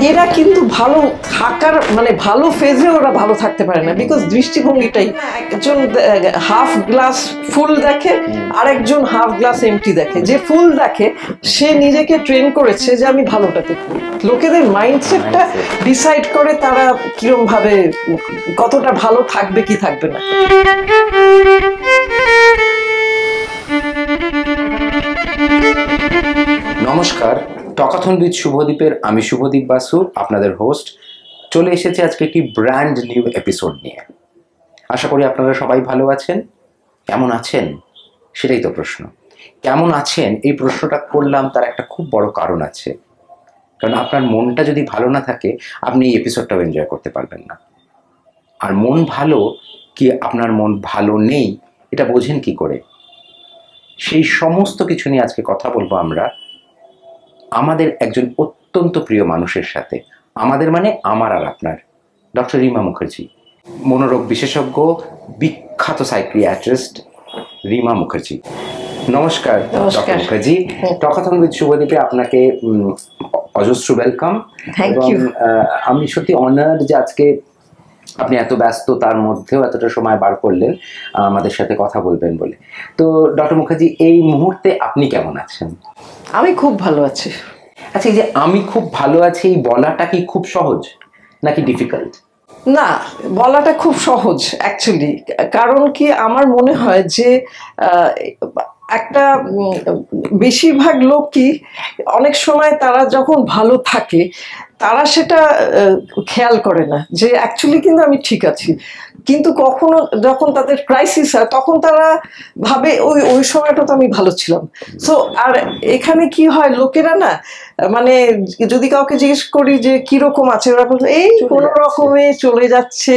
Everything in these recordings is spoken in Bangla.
এরা কিন্তু ভালো থাকার মানে ভালো ফেজে ওরা ভালো থাকতে পারে না, বিকজ দৃষ্টিভঙ্গিটাই, একজন হাফ গ্লাস ফুল দেখে আর একজন হাফ গ্লাস এমটি দেখে। যে ফুল দেখে সে নিজেকে ট্রেন করেছে যে আমি ভালোটাকে করি। লোকেদের মাইন্ডসেটটা ডিসাইড করে তারা কিরম ভাবে কতটা ভালো থাকবে কি থাকবে না। নমস্কার, টকাথন উইথ শুভদীপের আমি শুভদীপ বাসু, আপনাদের হোস্ট। চলে এসেছে আজকে একটি ব্র্যান্ড নিউ এপিসোড নিয়ে। আশা করি আপনারা সবাই ভালো আছেন। কেমন আছেন সেটাই তো প্রশ্ন। কেমন আছেন এই প্রশ্নটা করলাম, তার একটা খুব বড় কারণ আছে। কারণ আপনার মনটা যদি ভালো না থাকে, আপনি এই এপিসোডটাও এনজয় করতে পারবেন না। আর মন ভালো কি আপনার মন ভালো নেই এটা বোঝেন কি করে? সেই সমস্ত কিছু নিয়ে আজকে কথা বলবো আমরা আমাদের একজন অত্যন্ত প্রিয় মানুষের সাথে। আমাদের মানে আমার আর আপনার, ডক্টর রিমা মুখার্জি, মনোরোগ বিশেষজ্ঞ, বিখ্যাত সাইকিয়াট্রিস্ট রিমা মুখার্জি। নমস্কার ডক্টর মুখার্জি। টকাথন উইথ শুভদীপে আপনাকে অজস্র ওয়েলকাম। এবং আমি সত্যি অনার্ড যে আজকে আপনি এত ব্যস্ত তার মধ্যেও এতটা সময় বার করলেন আমাদের সাথে কথা বলবেন বলে। তো ডক্টর মুখার্জি, এই মুহূর্তে আপনি কেমন আছেন? আমি খুব ভালো আছি। আচ্ছা, এই যে আমি খুব ভালো আছি এই বলাটা কি খুব সহজ নাকি ডিফিকাল্ট? না, বলাটা খুব সহজ অ্যাকচুয়ালি। কারণ কি, আমার মনে হয় যে একটা বেশিরভাগ লোক কি অনেক সময় তারা যখন ভালো থাকে তারা সেটা খেয়াল করে না যে অ্যাকচুয়ালি কিন্তু আমি ঠিক আছি। কিন্তু কখনো যখন তাদের ক্রাইসিস হয় তখন তারা ভাবে ওই ওই সময়টা তো আমি ভালো ছিলাম। সো আর এখানে কি হয়, লোকেরা না মানে যদি কাউকে জিজ্ঞেস করি যে কিরকম আছে, ওরা বলছে এই কোনো রকমে চলে যাচ্ছে,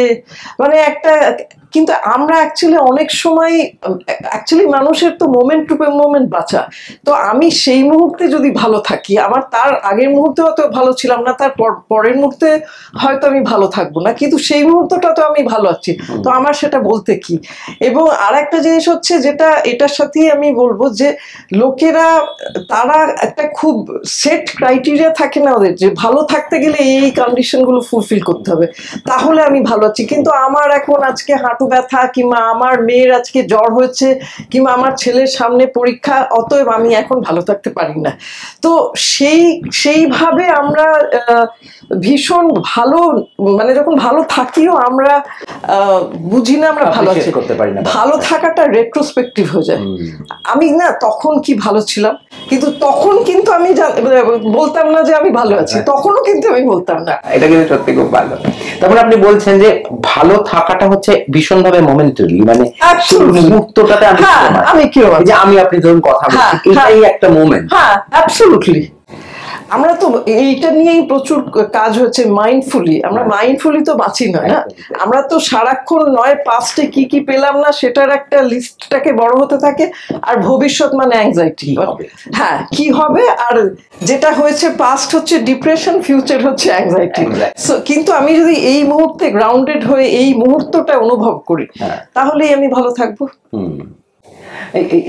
মানে একটা। কিন্তু আমরা অ্যাকচুয়ালি অনেক সময় অ্যাকচুয়ালি মানুষের তো মোমেন্ট টু মোমেন্ট বাঁচা। তো আমি সেই মুহূর্তে যদি ভালো থাকি, আমার তার আগের মুহূর্তে হয়তো ভালো ছিলাম না, তার পরের মুহূর্তে হয়তো আমি ভালো থাকবো না, কিন্তু সেই মুহূর্তটা তো আমি ভালো আছি। তো আমার সেটা বলতে কি। এবং আর একটা জিনিস হচ্ছে যেটা এটার সাথেই আমি বলবো যে লোকেরা তারা একটা খুব সেট ক্রাইটেরিয়া থাকে না ওদের, যে ভালো থাকতে গেলে এই কন্ডিশনগুলো ফুলফিল করতে হবে তাহলে আমি ভালো আছি। কিন্তু আমার এখন আজকে হাঁটু ব্যথা, কিংবা আমার মেয়ের আজকে জ্বর হয়েছে, কিংবা আমার ছেলের সামনে পরীক্ষা, অতএব আমি এখন ভালো থাকতে পারি না। তো সেইভাবে আমরা ভীষণ ভালো, মানে যখন ভালো থাকিও আমরা বুঝি না আমরা ভালো আছি, করতে পারি না। ভালো থাকাটা রেট্রোস্পেক্টিভ হয়ে যায়। আমি না তখন কি ভালো ছিলাম, কিন্তু তখন কিন্তু আমি বলতাম না যে আমি ভালো আছি, তখনও কিন্তু আমি বলতাম না। এটা কিন্তু সত্যি খুব ভালো। তারপর আপনি বলছেন যে ভালো থাকাটা হচ্ছে ভীষণভাবে মোমেন্টারি, মানে মুহূর্তটাতে আমি কি যে আমি আপনি ধরুন কথা বলছি, এটাই একটা মোমেন্ট। হ্যাঁ, অ্যাবসলিউটলি। আমরা তো এইটা নিয়েই প্রচুর কাজ হচ্ছে মাইন্ডফুলি। আমরা মাইন্ডফুলি তো বাঁচি না, না আমরা তো সারাক্ষণ নয় পাস্টে কি কি পেলাম না সেটার একটা লিস্টটাকে বড় হতে থাকে, আর ভবিষ্যৎ মানে অ্যাংজাইটি। হ্যাঁ, কি হবে, আর যেটা হয়েছে পাস্ট হচ্ছে ডিপ্রেশন, ফিউচার হচ্ছে অ্যাংজাইটি। কিন্তু আমি যদি এই মুহূর্তে গ্রাউন্ডেড হয়ে এই মুহূর্তটা অনুভব করি তাহলেই আমি ভালো থাকবো।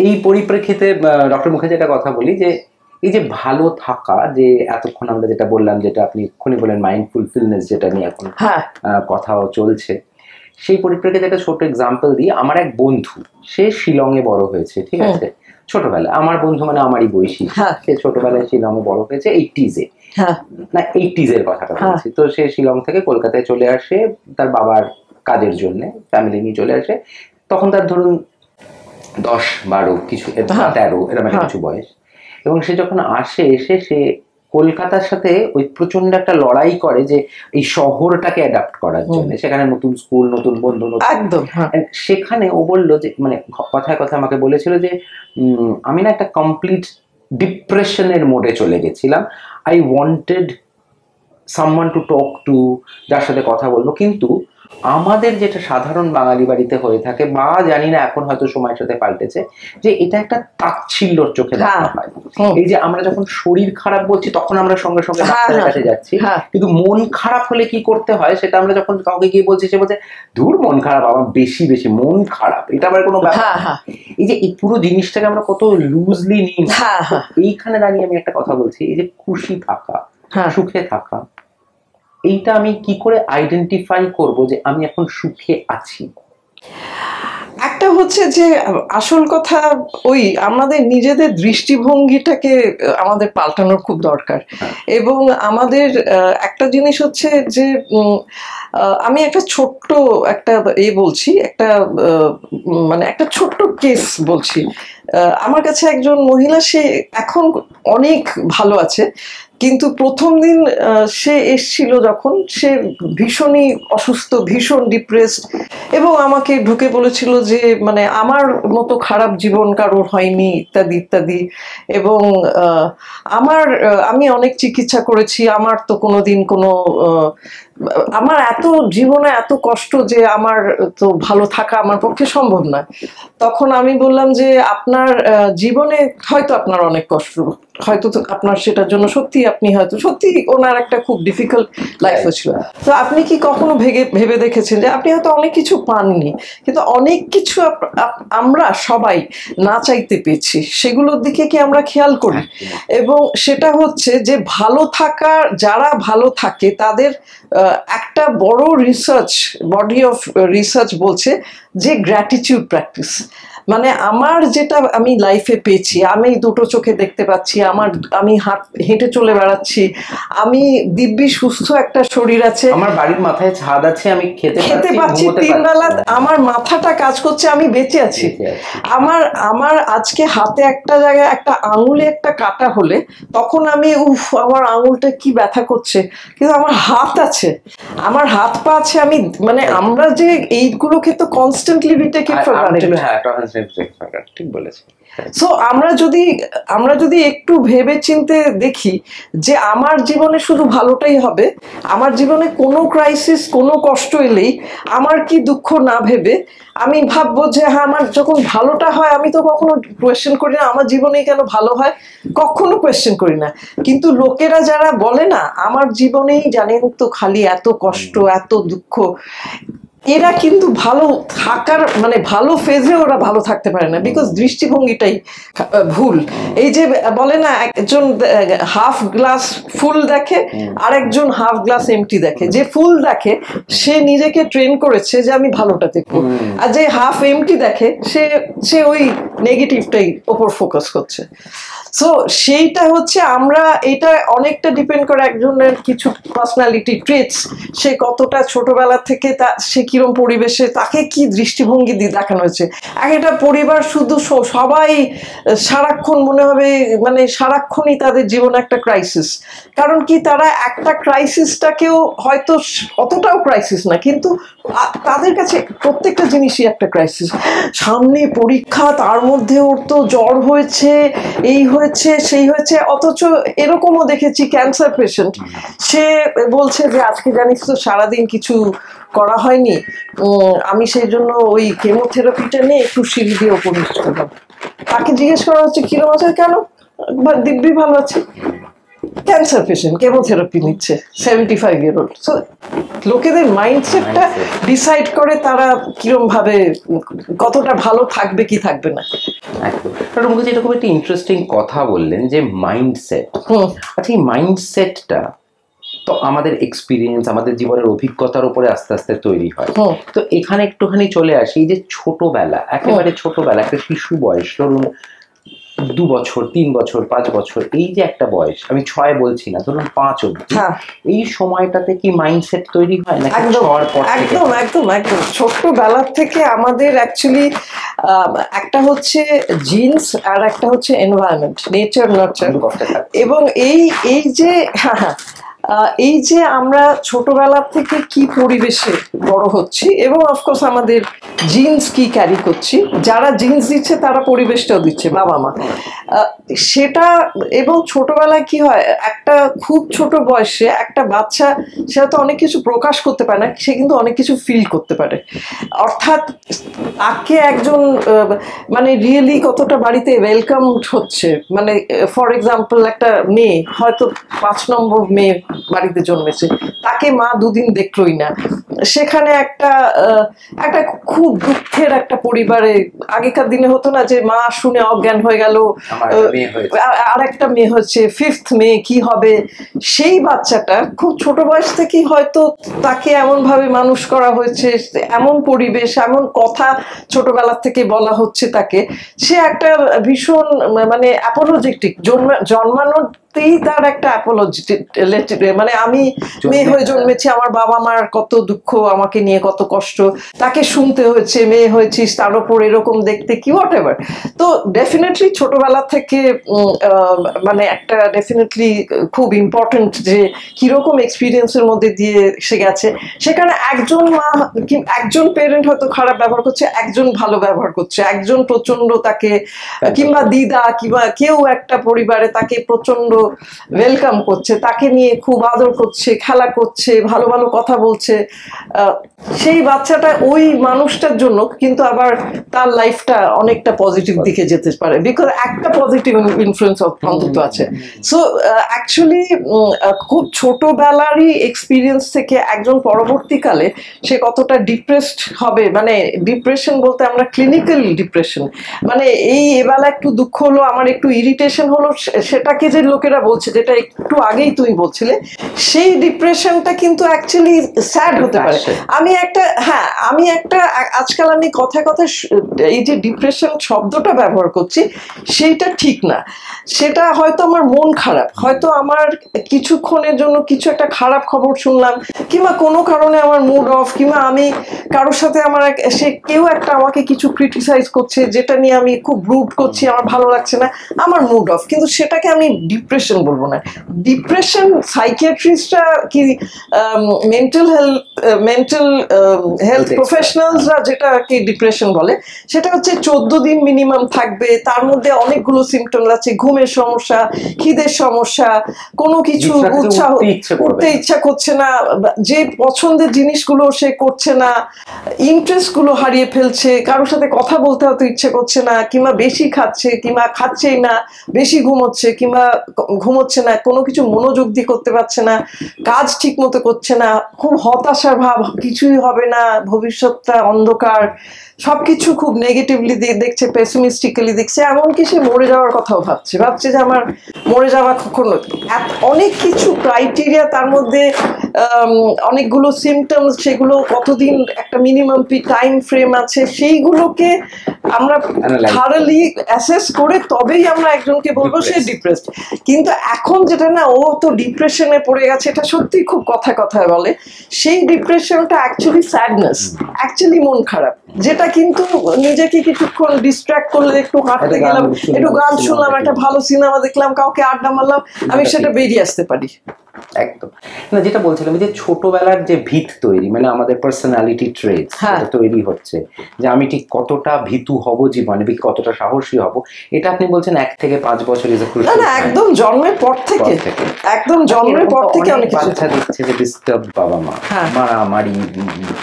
এই পরিপ্রেক্ষিতে ডক্টর মুখার্জি একটা কথা বলি যে এই যে ভালো থাকা, যে এতক্ষণ আমরা যেটা বললাম, যেটা আপনি এক্ষুনি বললেন মাইন্ডফুলনেস, যেটা নিয়ে এখন কথাও চলছে, সেই পরিপ্রেক্ষিতে একটা ছোট এক্সাম্পল দিই। আমার এক বন্ধু, সে শিলংয়ে বড় হয়েছে, ঠিক আছে, ছোটবেলায়। আমার বন্ধু মানে আমারই বয়সী, সে ছোটবেলায় শিলংয়ে বড় হয়েছে 80s না 80s এর কথাটা বলছি। তো সে শিলং থেকে কলকাতায় চলে আসে তার বাবার কাজের জন্য, ফ্যামিলি নিয়ে চলে আসে। তখন তার ধরুন 10-12 কিছু 13 এরকম কিছু বয়স। এবং সে যখন এসে সে কলকাতার সাথে ওই প্রচন্ড একটা লড়াই করে যে এই শহরটাকে অ্যাডাপ্ট করার জন্য। সেখানে নতুন স্কুল, নতুন বন্ধু, একদম। সেখানে ও বললো যে, মানে কথায় কথায় আমাকে বলেছিল যে আমি না একটা কমপ্লিট ডিপ্রেশনের মোডে চলে গেছিলাম। I wanted someone to talk to, যার সাথে কথা বলবো। কিন্তু আমাদের যেটা সাধারণ বাঙালি বাড়িতে হয়ে থাকে, বা জানি না এখন হয়তো সময়ের সাথে পাল্টেছে, যে এটা একটা তাচ্ছিল্যর চোখে দেখা হয়। এই যে আমরা যখন শরীর খারাপ বলছি তখন আমরা সঙ্গে সঙ্গে ডাক্তারের কাছে যাচ্ছি, কিন্তু মন খারাপ হলে কি করতে হয় সেটা আমরা যখন কাউকে গিয়ে বলছি, সে বলছে ধুর মন খারাপ, আমার বেশি মন খারাপ, এটা আবার কোনো ব্যাপার। এই যে এই পুরো জিনিসটাকে আমরা কত লুজলি নিই। এইখানে দাঁড়িয়ে আমি একটা কথা বলছি, এই যে খুশি থাকা, সুখে থাকা, এইটা আমি কি করে আইডেন্টিফাই করব যে আমি এখন সুখে আছি? একটা হচ্ছে যে আসল কথা ওই আমাদের নিজেদের দৃষ্টিভঙ্গিটাকে আমাদের পাল্টানোর খুব দরকার। এবং আমাদের একটা জিনিস হচ্ছে যে আমি একটা ছোট্ট একটা বলছি, একটা মানে একটা ছোট্ট কেস বলছি। আমার কাছে একজন মহিলা, সে এখন অনেক ভালো আছে, কিন্তু প্রথম দিন সে এসছিল যখন, সে ভীষণই অসুস্থ, ভীষণ ডিপ্রেসড, এবং আমাকে ঢুকে বলেছিল যে মানে আমার মতো খারাপ জীবন কারোর হয়নি, ইত্যাদি ইত্যাদি। এবং আমি অনেক চিকিৎসা করেছি, আমার তো কোনোদিন কোনো আমার এত জীবনে এত কষ্ট যে আমার তো ভালো থাকা আমার পক্ষে সম্ভব না। তখন আমি বললাম যে আপনার জীবনে হয়তো আপনার অনেক কষ্ট, হয়তো আপনার সেটার জন্য সত্যি আপনি হয়তো সত্যি ওনার একটা খুব ডিফিকাল্ট লাইফ হয়েছিল, তো আপনি কি কখনো ভেবে দেখেছেন যে আপনি হয়তো অনেক কিছু পাননি, কিন্তু অনেক কিছু আমরা সবাই না চাইতে পেয়েছি, সেগুলোর দিকে কি আমরা খেয়াল করি? এবং সেটা হচ্ছে যে ভালো থাকা, যারা ভালো থাকে তাদের একটা বড় বডি অফ রিসার্চ বলছে যে গ্র্যাটিটিউড প্র্যাকটিস। মানে আমার যেটা আমি লাইফে পেয়েছি, আমি দুটো চোখে দেখতে পাচ্ছি, আমি হেঁটে চলে বেড়াচ্ছি, আমি দিব্যি সুস্থ একটা শরীর আছে, আমার বাড়ির মাথায় ছাদ আছে, আমি খেতে পাচ্ছি 3 বেলা, আমার মাথাটা কাজ করছে, আমি বেঁচে আছি। আমার আজকে হাতে একটা জায়গায় একটা আঙুলে একটা কাটা হলে তখন আমি আমার আঙুলটা কি ব্যথা করছে, কিন্তু আমার হাত আছে, আমার হাত পা আছে, আমি মানে আমরা যে এইগুলোকে তো constantly we take it for granted. ঠিক বলেছেন। সো আমরা যদি একটু ভেবে চিন্তে দেখি যে আমার জীবনে শুধু ভালোটাই হবে, আমার জীবনে কোনো ক্রাইসিস, কোনো কষ্ট এলেই আমার কি দুঃখ না ভেবে আমি ভাববো যে হ্যাঁ আমার যখন ভালোটা হয় আমি তো কখনো কোয়েশ্চেন করি না আমার জীবনে কেন ভালো হয়, কখনো কোয়েশ্চেন করি না। কিন্তু লোকেরা যারা বলে না আমার জীবনেই জানেন তো খালি এত কষ্ট, এত দুঃখ, এরা কিন্তু ভালো থাকার মানে ভালো ফেজে ওরা ভালো থাকতে পারে না, বিকজ দৃষ্টিভঙ্গিটাই ভুল। এই যে বলে না একজন হাফ গ্লাস ফুল দেখে, আরেকজন হাফ গ্লাস এমটি দেখে। যে ফুল দেখে সে নিজেকে ট্রেন করেছে যে আমি ভালোটা দেখবো, আর যে হাফ এমটি দেখে সে ওই নেগেটিভটাই ওপর ফোকাস করছে। সো সেইটা হচ্ছে আমরা, এটা অনেকটা ডিপেন্ড করে একজনের কিছু পার্সোনালিটি ট্রেটস, সে কতটা ছোটবেলা থেকে সে কিরম পরিবেশে তাকে কি দৃষ্টিভঙ্গি দিয়ে দেখানো হয়েছে। একটা পরিবার শুধু সবাই সারাক্ষণ মনে হবে মানে সারাক্ষণই তাদের জীবনে একটা ক্রাইসিস, কারণ কি তারা একটা ক্রাইসিসটাকেও হয়তো অতটাও ক্রাইসিস না, কিন্তু তাদের কাছে প্রত্যেকটা জিনিসই একটা ক্রাইসিস। সামনে পরীক্ষা, তার মধ্যে ওর তো জ্বর হয়েছে, এই হয়েছে সেই হয়েছে, অথচ এরকমও দেখেছি ক্যান্সার পেশেন্ট, সে বলছে যে আজকে জানিস তো সারাদিন কিছু করা হয়নি, আমি সেই জন্য ওই কেমোথেরাপিটা নিয়ে একটু সিঁড়ি দিয়ে ওপর নিচ করলাম। তাকে জিজ্ঞেস করা হচ্ছে কিরকম আছে, কেন দিব্যি ভালো আছে, ক্যান্সার পেশেন্ট কেমোথেরাপি নিচ্ছে, 75 year old। সো লোকেদের মাইন্ডসেটটা ডিসাইড করে তারা কিরম ভাবে কতটা ভালো থাকবে কি থাকবে না। এরকম একটা ইন্টারেস্টিং কথা বললেন যে মাইন্ডসেট। আচ্ছা, এই মাইন্ডসেটটা তো আমাদের এক্সপিরিয়েন্স, আমাদের জীবনের অভিজ্ঞতার উপরে আস্তে আস্তে তৈরি হয়। তো এখানে একটুখানি চলে আসি, এই যে ছোটবেলা, একেবারে ছোটবেলা, একটা শিশু বয়স, ধরুন 2 বছর, 3 বছর, 5 বছর, এই যে একটা বয়স, আমি 6 বলছি না, ধরুন 5 অবধি, এই সময়টাতে কি মাইন্ডসেট তৈরি হয় নাকি? একদম একদম একদম ছোটবেলা থেকে আমাদের অ্যাকচুয়ালি একটা হচ্ছে জিনস আর একটা হচ্ছে এনভায়রনমেন্ট, নেচার নার্চার। এবং এই যে আমরা ছোটবেলা থেকে কি পরিবেশে বড় হচ্ছি, এবং অফকোর্স আমাদের জিন্স কি ক্যারি করছি, যারা জিন্স দিচ্ছে তারা পরিবেশটাও দিচ্ছে, বাবা মা, সেটা। এবং ছোটবেলায় কি হয়, একটা খুব ছোট বয়সে একটা বাচ্চা, সে তো অনেক কিছু প্রকাশ করতে পারে না, সে কিন্তু অনেক কিছু ফিল করতে পারে। অর্থাৎ তাকে একজন মানে রিয়েলি কতটা বাড়িতে ওয়েলকাম হচ্ছে, মানে ফর এক্সাম্পল একটা মেয়ে হয়তো 5 নম্বর মেয়ে বাড়িতে জন্মেছে, তাকে মা 2 দিন দেখলোই না, সেখানে একটা খুব দুঃখের একটা পরিবারে, আগেকার দিনে হতো না যে মা শুনে অজ্ঞান হয়ে গেল, আর একটা মেয়ে হচ্ছে, 5th মেয়ে, কি হবে? সেই বাচ্চাটা খুব ছোট বয়স থেকেই হয়তো তাকে এমন ভাবে মানুষ করা হয়েছে, এমন পরিবেশ, এমন কথা ছোটবেলা থেকে বলা হচ্ছে তাকে, সে একটা ভীষণ মানে অ্যাপোলজেটিক, জন্মানোতেই তার একটা অ্যাপোলজেটিক, মানে আমি মেয়ে হয়ে জন্মেছি, আমার বাবা মার কত দুঃখ, আমাকে নিয়ে কত কষ্ট, তাকে শুনতে হয়েছে, মেয়ে হয়েছিস তার উপর এরকম দেখতে কি, হোয়াট এভার। তো ডেফিনেটলি ছোটবেলা থেকে মানে একটা ডেফিনেটলি খুব ইম্পর্টেন্ট যে কিরকম এক্সপিরিয়েন্সের মধ্যে দিয়ে সে গেছে। সেখানে একজন মা, একজন পেরেন্ট হয়তো খারাপ ব্যবহার করছে, একজন ভালো ব্যবহার করছে, একজন প্রচন্ড তাকে, কিংবা দিদা কিংবা কেউ একটা পরিবারে তাকে প্রচন্ড ওয়েলকাম করছে, তাকে নিয়ে খুব আদর করছে, খেলা করছে, ভালো ভালো কথা বলছে। সেই বাচ্চাটা ওই মানুষটার জন্য কিন্তু আবার তার লাইফটা অনেকটা পজিটিভ দিকে যেতে পারে, বিকজ একটা পজিটিভ ইনফ্লুয়েন্স অন্তত আছে। সো অ্যাকচুয়ালি খুব ছোটবেলারই এক্সপিরিয়েন্স থেকে একজন পরবর্তীকালে সে কতটা ডিপ্রেসড হবে, মানে ডিপ্রেশন বলতে আমরা ক্লিনিক্যাল ডিপ্রেশন, মানে এবেলা একটু দুঃখ হলো, আমার একটু ইরিটেশন হলো, সেটাকে যে লোকেরা বলছে, যেটা একটু আগেই তুমি বলছিলে, সেই ডিপ্রেশনটা কিন্তু অ্যাকচুয়ালি স্যাড হতে পারে। আমি একটা আজকাল আমি কথায় কথায় এই যে ডিপ্রেশন শব্দটা ব্যবহার করছি, সেইটা ঠিক না। সেটা হয়তো আমার মন খারাপ, হয়তো আমার কিছুক্ষণের জন্য কিছু একটা খারাপ খবর শুনলাম, কিংবা কোনো কারণে আমার মুড অফ, কিংবা আমি কারোর সাথে আমার কেউ একটা আমাকে কিছু ক্রিটিসাইজ করছে, যেটা নিয়ে আমি খুব রুড করছি, আমার ভালো লাগছে না, আমার মুড অফ, কিন্তু সেটাকে আমি ডিপ্রেশন বলবো না। ডিপ্রেশন সাইকিয়াট্রিস্টরা কি মেন্টাল হেলথ প্রফেশনালসরা যেটাকে ডিপ্রেশন বলে, সেটা হচ্ছে 14 দিন মিনিমাম থাকবে, তার মধ্যে অনেকগুলো সিমটমস আছে, ঘুমের সমস্যা, খিদের সমস্যা, কোনো কিছু উঠতে ইচ্ছা করছে না, যে পছন্দের জিনিসগুলো সে করছে না, ইন্টারেস্ট গুলো হারিয়ে ফেলছে, কারোর সাথে কথা বলতে হয়তো ইচ্ছে করছে না, কিংবা বেশি খাচ্ছে, কিংবা খাচ্ছেই না, বেশি ঘুমোচ্ছে, কিংবা ঘুমোচ্ছে না, কোনো কিছু মনোযোগ দিয়ে করতে পারছে না, কাজ ঠিক মতো করছে না, খুব হতাশার ভাব, কিছুই হবে না, ভবিষ্যৎটা অন্ধকার, সবকিছু খুব নেগেটিভলি দেখছে, পেসিমিস্টিক্যালি দেখছে, এমনকি সে মরে যাওয়ার কথাও ভাবছে যে আমার মরে যাওয়া কখনো, অনেক কিছু ক্রাইটেরিয়া তার মধ্যে, অনেকগুলো সিমটমস, সেগুলো কতদিন একটা মিনিমাম টাইম ফ্রেম আছে, সেইগুলোকে আমরা থারলি অ্যাসেস করে তবেই আমরা একজনকে বলবো সে ডিপ্রেসড। কিন্তু এখন যেটা না, ও তো ডিপ্রেশনে পড়ে গেছে, এটা সত্যি খুব কথায় বলে, সেই ডিপ্রেশনটা অ্যাকচুয়ালি স্যাডনেস, অ্যাকচুয়ালি মন খারাপ, যেটা কিন্তু নিজেকে কিছুক্ষণ ডিস্ট্র্যাক্ট করলে, একটু হাঁটতে গেলাম, একটু গান শুনলাম, একটা ভালো সিনেমা দেখলাম, কাউকে আড্ডা মারলাম, আমি সেটা বেরিয়ে আসতে পারি। একদম না, যেটা বলছিলাম যে ছোটবেলার যে ভিত তৈরি, মানে আমাদের পার্সোনালিটি ট্রেটস তৈরি হচ্ছে, যে আমি ঠিক কতটা ভীতু হব জীবনে, কতটা সাহসী হব, এটা আপনি বলছেন 1 থেকে 5 বছর না, একদম জন্মের পর থেকে, একদম জন্মের পর থেকে অনেক বাচ্চা দেখছে যে ডিস্টার্ব বাবা মা, মারামারি,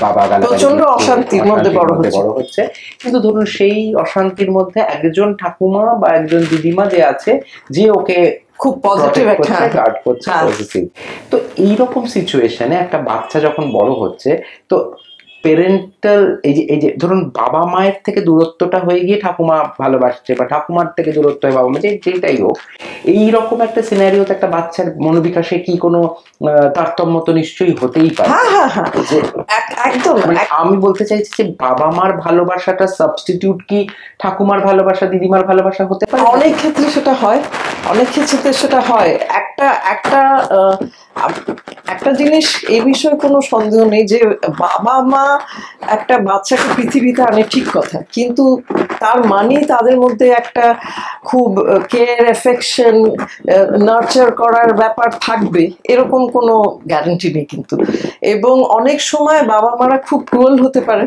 বাবা গালাগালি, প্রচন্ড অশান্তির মধ্যে বড় হচ্ছে। কিন্তু ধরুন সেই অশান্তির মধ্যে একজন ঠাকুমা বা একজন দিদিমা যে আছে, যে ওকে খুব পজিটিভ গার্ড করছে, পজিটিভ। তো এইরকম সিচুয়েশনে একটা বাচ্চা যখন বড় হচ্ছে, তো পেরেন্টাল এই যে ধরুন বাবা মায়ের থেকে দূরত্বটা হয়ে গিয়ে ঠাকুমা ভালোবাসছে, বা ঠাকুমার থেকে দূরত্ব হয়ে বাবা মা, যেটাই হোক, এইরকম একটা সিনারিওতে একটা বাচ্চার মনোবিকাশে কি কোনো তারতম্য তো নিশ্চয়ই হতেই পারে। একদম, আমি বলতে চাইছি যে বাবা মার ভালোবাসাটা সাবস্টিটিউট কি ঠাকুমার ভালোবাসা, দিদিমার ভালোবাসা হতে পারে? অনেক ক্ষেত্রে সেটা হয়, একটা জিনিস, এই বিষয়ে কোনো সন্দেহ নেই যে বাবা মা একটা বাচ্চাকে পৃথিবীতে আনে, ঠিক কথা, কিন্তু তার মানেই তাদের মধ্যে একটা খুব কেয়ার, এফেকশন, নার্চার করার ব্যাপার থাকবে, এরকম কোনো গ্যারান্টি নেই কিন্তু। এবং অনেক সময় বাবা মারা খুব ক্রুয়েল হতে পারে,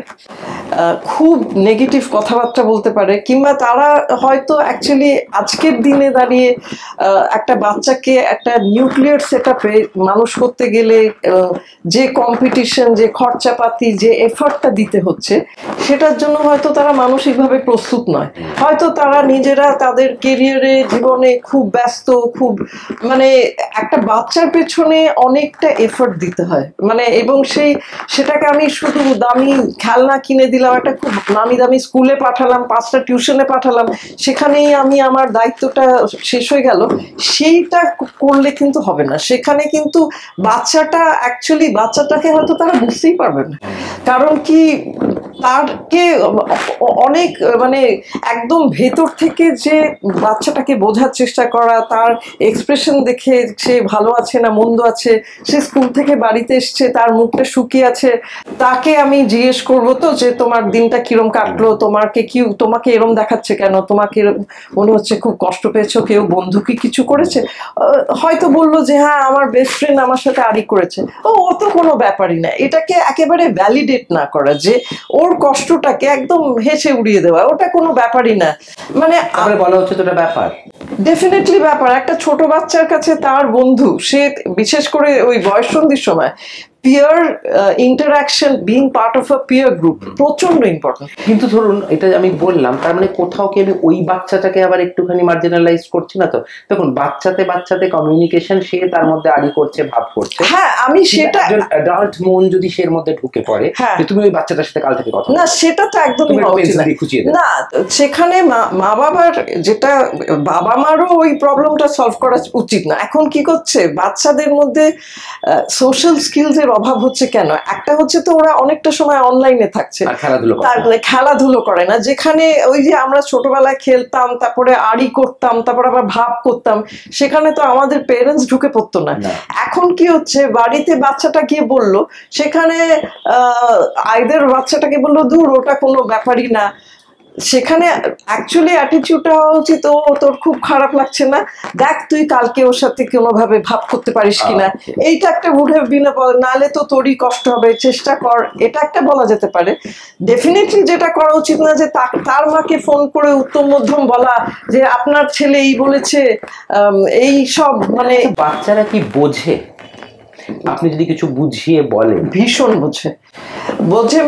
খুব নেগেটিভ কথাবার্তা বলতে পারে, কিংবা তারা হয়তো অ্যাকচুয়ালি আজকের দিনে দাঁড়িয়ে একটা বাচ্চাকে একটা নিউক্লিয়ার সেটআপে মানুষ করতে গেলে যে কম্পিটিশন, যে খরচাপাতি, যে এফর্টটা দিতে হচ্ছে, সেটার জন্য হয়তো তারা মানসিকভাবে প্রস্তুত প্রস্তুত নয়। হয়তো তারা নিজেরা তাদের কেরিয়ারে জীবনে খুব ব্যস্ত, খুব মানে একটা বাচ্চার পেছনে অনেকটা এফোর্ট দিতে হয়, মানে এবং সেটাকে আমি শুধু দামি খেলনা কিনে দিলাম, একটা খুব নামি দামি স্কুলে পাঠালাম, 5টা টিউশনে পাঠালাম, সেখানেই আমি আমার দায়িত্বটা শেষ হয়ে গেল, সেইটা করলে কিন্তু হবে না। সেখানে কিন্তু বাচ্চাটাকে হয়তো তারা বুঝতেই পারবে না। কারণ কি, তারকে অনেক মানে একদম ভেতর থেকে যে বাচ্চাটাকে বোঝার চেষ্টা করা, তার এক্সপ্রেশন দেখে সে ভালো আছে না মন্দ আছে, সে স্কুল থেকে বাড়িতে এসছে, তার মুখটা শুকিয়ে আছে, তাকে আমি জিজ্ঞেস করবো তো যে তোমার দিনটা কিরম কাটলো, তোমাকে এরম দেখাচ্ছে কেন, তোমাকে মনে হচ্ছে খুব কষ্ট পেয়েছো, কেউ বন্ধু কি কিছু করেছে? হয়তো বললো যে হ্যাঁ আমার বেস্ট ফ্রেন্ড আমার সাথে আড়ি করেছে। ও তো কোনো ব্যাপারই না। এটাকে একেবারে ভ্যালিডেট না করা, যে ওর কষ্টটাকে একদম হেসে উড়িয়ে দেওয়া, ওটা কোনো ব্যাপারই না। মানে বলা হচ্ছে তো ব্যাপার, ডেফিনেটলি ব্যাপার। একটা ছোট বাচ্চার কাছে তার বন্ধু, সে বিশেষ করে ওই বয়ঃসন্ধির সময় peer interaction, being part of a peer group প্রচন্ড ইম্পর্টেন্ট। কিন্তু ধরুন এটা আমি বললাম, তার মানে কোথাও কি আমি ওই বাচ্চাটাকে আবার একটুখানি মার্জিনালাইজ করছি না তো? দেখুন, বাচ্চাতে কমিউনিকেশন, সে তার মধ্যে আড়ি করছে, ভাব করছে, হ্যাঁ আমি সেটা অ্যাডাল্ট মন যদি সের মধ্যে ঢুকে পড়ে, যে তুমি ওই বাচ্চাটার সাথে কাল থেকে কথা না, সেটা তো একদমই না। সেখানে মা বাবার যেটা, বাবা মারও ওই প্রবলেমটা সলভ করা উচিত না। এখন কি করছে, বাচ্চাদের মধ্যে সোশ্যাল স্কিলস এর অভাব হচ্ছে কেন? একটা হচ্ছে তো ওরা অনেকটা সময় অনলাইনে থাকছে, তারপরে খেলাধুলো করে না। যেখানে ওই যে আমরা ছোটবেলায় খেলতাম, তারপরে আড়ি করতাম, তারপরে আবার ভাব করতাম, সেখানে তো আমাদের পেরেন্টস ঢুকে পড়তো না। এখন কি হচ্ছে, বাড়িতে বাচ্চাটা গিয়ে বললো, সেখানে আইদের বাচ্চাটাকে বললো দূর, ওটা কোনো ব্যাপারই না। সেখানে অ্যাকচুয়ালি অ্যাটিটিউডটা হওয়া উচিত, ও তোর খুব খারাপ লাগছে না, দেখ তুই কালকে ওর সাথে কোনোভাবে ভাব করতে পারিস কিনা, এইটা একটা উঠে বিনা, নাহলে তো তোরই কষ্ট হবে, চেষ্টা কর, এটা একটা বলা যেতে পারে। ডেফিনেটলি যেটা করা উচিত না যে তার মাকে ফোন করে উত্তম মধ্যম বলা যে আপনার ছেলে এই বলেছে, এই সব। মানে বাচ্চারা কি বোঝে? আপনি যদি কিছু বুঝিয়ে বলেন, ভীষণ বোঝে।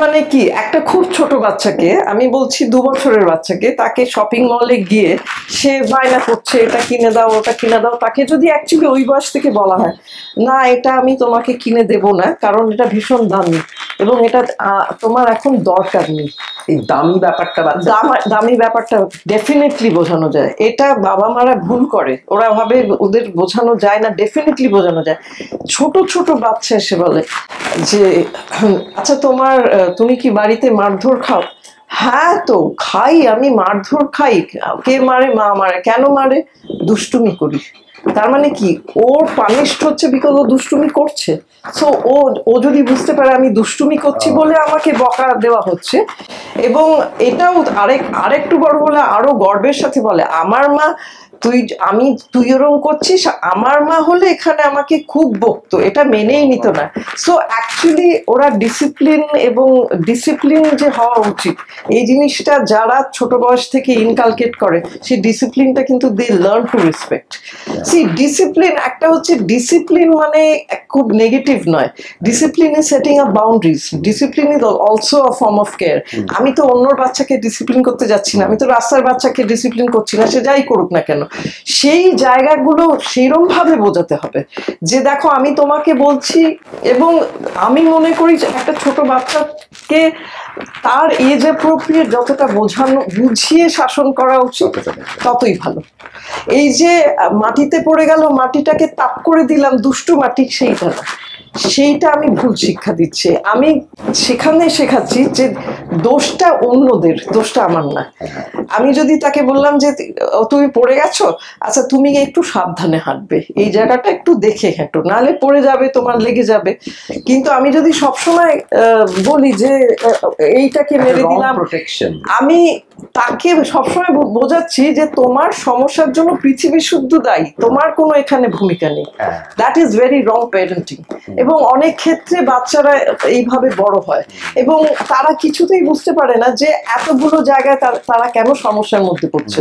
মানে কি, একটা খুব ছোট বাচ্চাকে, আমি বলছি 2 বছরের বাচ্চাকে, তাকে শপিং মলে গিয়ে সে বায়না করছে এটা কিনে দাও ওটা কিনে দাও, তাকে যদি অ্যাকচুয়ালি ওই বয়স থেকে বলা হয় না এটা আমি তোমাকে কিনে দেব না, কারণ এটা ভীষণ দামি এবং এটা তোমার এখন দরকার নেই, এই দামি ব্যাপারটা ডেফিনেটলি বোঝানো যায়। এটা বাবা মারা ভুল করে, ওরা ভাবে ওদের বোঝানো যায় না, ডেফিনেটলি বোঝানো যায়। ছোট ছোট বাচ্চা এসে বলে যে আচ্ছা তুমি কি বাড়িতে মারধর খাও? হ্যাঁ তো খাই, আমি মারধর খাই। কে মারে? মা মারে। কেন মারে? দুষ্টুমি করি। তার মানে কি, ওর পানিশড হচ্ছে বিকজ ও দুষ্টুমি করছে। সো ও যদি বুঝতে পারে আমি দুষ্টুমি করছি বলে আমাকে বকা দেওয়া হচ্ছে, এবং এটাও আরেকটু বড় বলে আরো গর্বের সাথে বলে আমার মা, তুই ওরকম করছিস, আমার মা হলে এখানে আমাকে খুব বকতো, এটা মেনেই নিত না। সো অ্যাকচুয়ালি ওরা ডিসিপ্লিন যে হওয়া উচিত, এই জিনিসটা যারা ছোট বয়স থেকে ইনকালকেট করে, সেই ডিসিপ্লিনটা কিন্তু they learn to respect. Discipline একটা হচ্ছে, ডিসিপ্লিন মানে খুব নেগেটিভ নয়। Discipline is setting up boundaries, discipline is also a form of care. আমি তো অন্যর বাচ্চাকে ডিসিপ্লিন করতে যাচ্ছি না, আমি তো রাস্তার বাচ্চাকে ডিসিপ্লিন করছি না, সে যাই করুক না কেন। সেই জায়গাগুলো সেইরকম ভাবে বোঝাতে হবে যে দেখো আমি তোমাকে বলছি, এবং আমি মনে করি যে একটা ছোট বাচ্চাকে তার এজ অ্যাপ্রোপ্রিয়েট যতটা বুঝিয়ে শাসন করা উচিত ততই ভালো। এই যে মাটিতে পড়ে গেল, মাটিটাকে তাপ করে দিলাম, দুষ্টু মাটি, সেইটা আমি ভুল শিক্ষা দিচ্ছি। আমি সেখানে শেখাচ্ছি যে দোষটা অন্যদের, দোষটা আমার না। আমি যদি তাকে বললাম যে তুমি পড়ে গেছো, আচ্ছা তুমি একটু সাবধানে হাঁটবে, এই জায়গাটা একটু দেখে হেঁটো, নাহলে পড়ে যাবে, তোমার লেগে যাবে। কিন্তু আমি যদি সবসময় বলি যে এইটাকে মেরে দিলাম, আমি তাকে সবসময় বোঝাচ্ছি যে তোমার সমস্যার জন্য পৃথিবী শুদ্ধ দায়ী, তোমার কোনো এখানে ভূমিকা নেই। That is very wrong parenting. এবং অনেক ক্ষেত্রে বাচ্চারা এইভাবে বড় হয় এবং তারা কিছুতেই বুঝতে পারে না যে এতগুলো জায়গায় তারা কেন সমস্যার মধ্যে পড়ছে,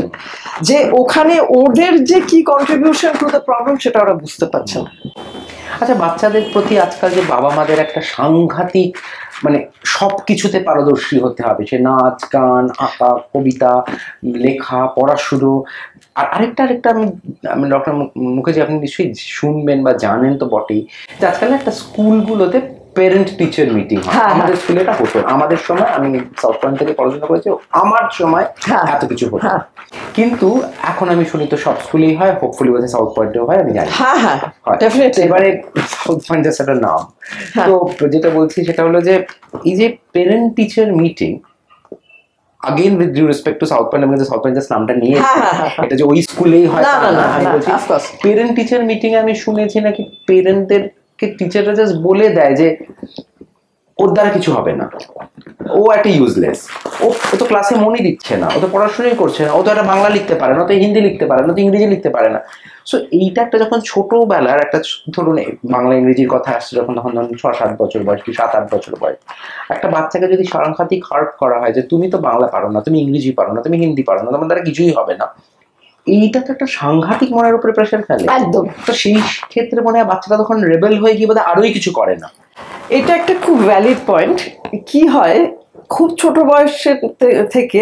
যে ওখানে ওদের যে কি কন্ট্রিবিউশন টু দ্য প্রবলেম সেটা ওরা বুঝতে পারছে না। আচ্ছা, বাচ্চাদের প্রতি আজকাল যে বাবা মাদের একটা সাংঘাতিক মানে সব কিছুতে পারদর্শী হতে হবে, সে নাচ গান আঁকা কবিতা লেখা পড়াশুনো। আর আরেকটা আমি আমি ডক্টর মুখার্জি আপনি নিশ্চয়ই শুনবেন বা জানেন তো বটেই, যে আজকাল একটা স্কুলগুলোতে প্যারেন্ট টিচার মিটিং হয়। আমাদের স্কুলে এটা হতো, আমাদের সময়, আমি সাউথ পয়েন্ট থেকে পড়াশোনা করেছি, আমার সময় এত কিছু হতো। কিন্তু এখন আমি শুনি তো সব স্কুলেই হয়, হোপফুলি বোধহয় সাউথ পয়েন্টেও হয়, আমি জানি। এবারে সাউথ পয়েন্টের সেটা নাম। তো যেটা বলছি সেটা হলো যে এই যে parent teacher meeting, again with due respect to South Point, আমি সাউথ পয়েন্টের নামটা নিয়ে এটা যে ওই স্কুলেই হয় প্যারেন্ট টিচার মিটিং এ আমি শুনেছি নাকি প্যারেন্টদেরকে টিচাররা জাস্ট বলে দেয় যে ওর দ্বারা কিছু হবে না, ও একটা ইউজলেস, ও তো ক্লাসে মনই দিচ্ছে না, ও তো পড়াশোনাই করছে না, ও তো একটা বাংলা লিখতে পারে না, তো হিন্দি লিখতে পারে না, তো ইংরেজি লিখতে পারে না। সো এইটা একটা যখন ছোটবেলার একটা, ধরুন বাংলা ইংরেজির কথা আসছে যখন, তখন ধরুন 6-7 বছর বয়স কি 7-8 বছর বয়স, একটা বাচ্চাকে যদি সাংঘাতিক হার্ট করা হয় যে তুমি তো বাংলা পারো না, তুমি ইংরেজি পারো না, তুমি হিন্দি পারো না, তোমার দ্বারা কিছুই হবে না, এইটা তো একটা সাংঘাতিক মনের উপরে প্রেশার ফেলে একদম। তো সেই ক্ষেত্রে মনে হয় বাচ্চাটা তখন রেবেল হয়ে গিয়ে বোধহয় আরোই কিছু করে না। এটা একটা খুব ভ্যালিড পয়েন্ট। কি হয়, খুব ছোট বয়সের থেকে,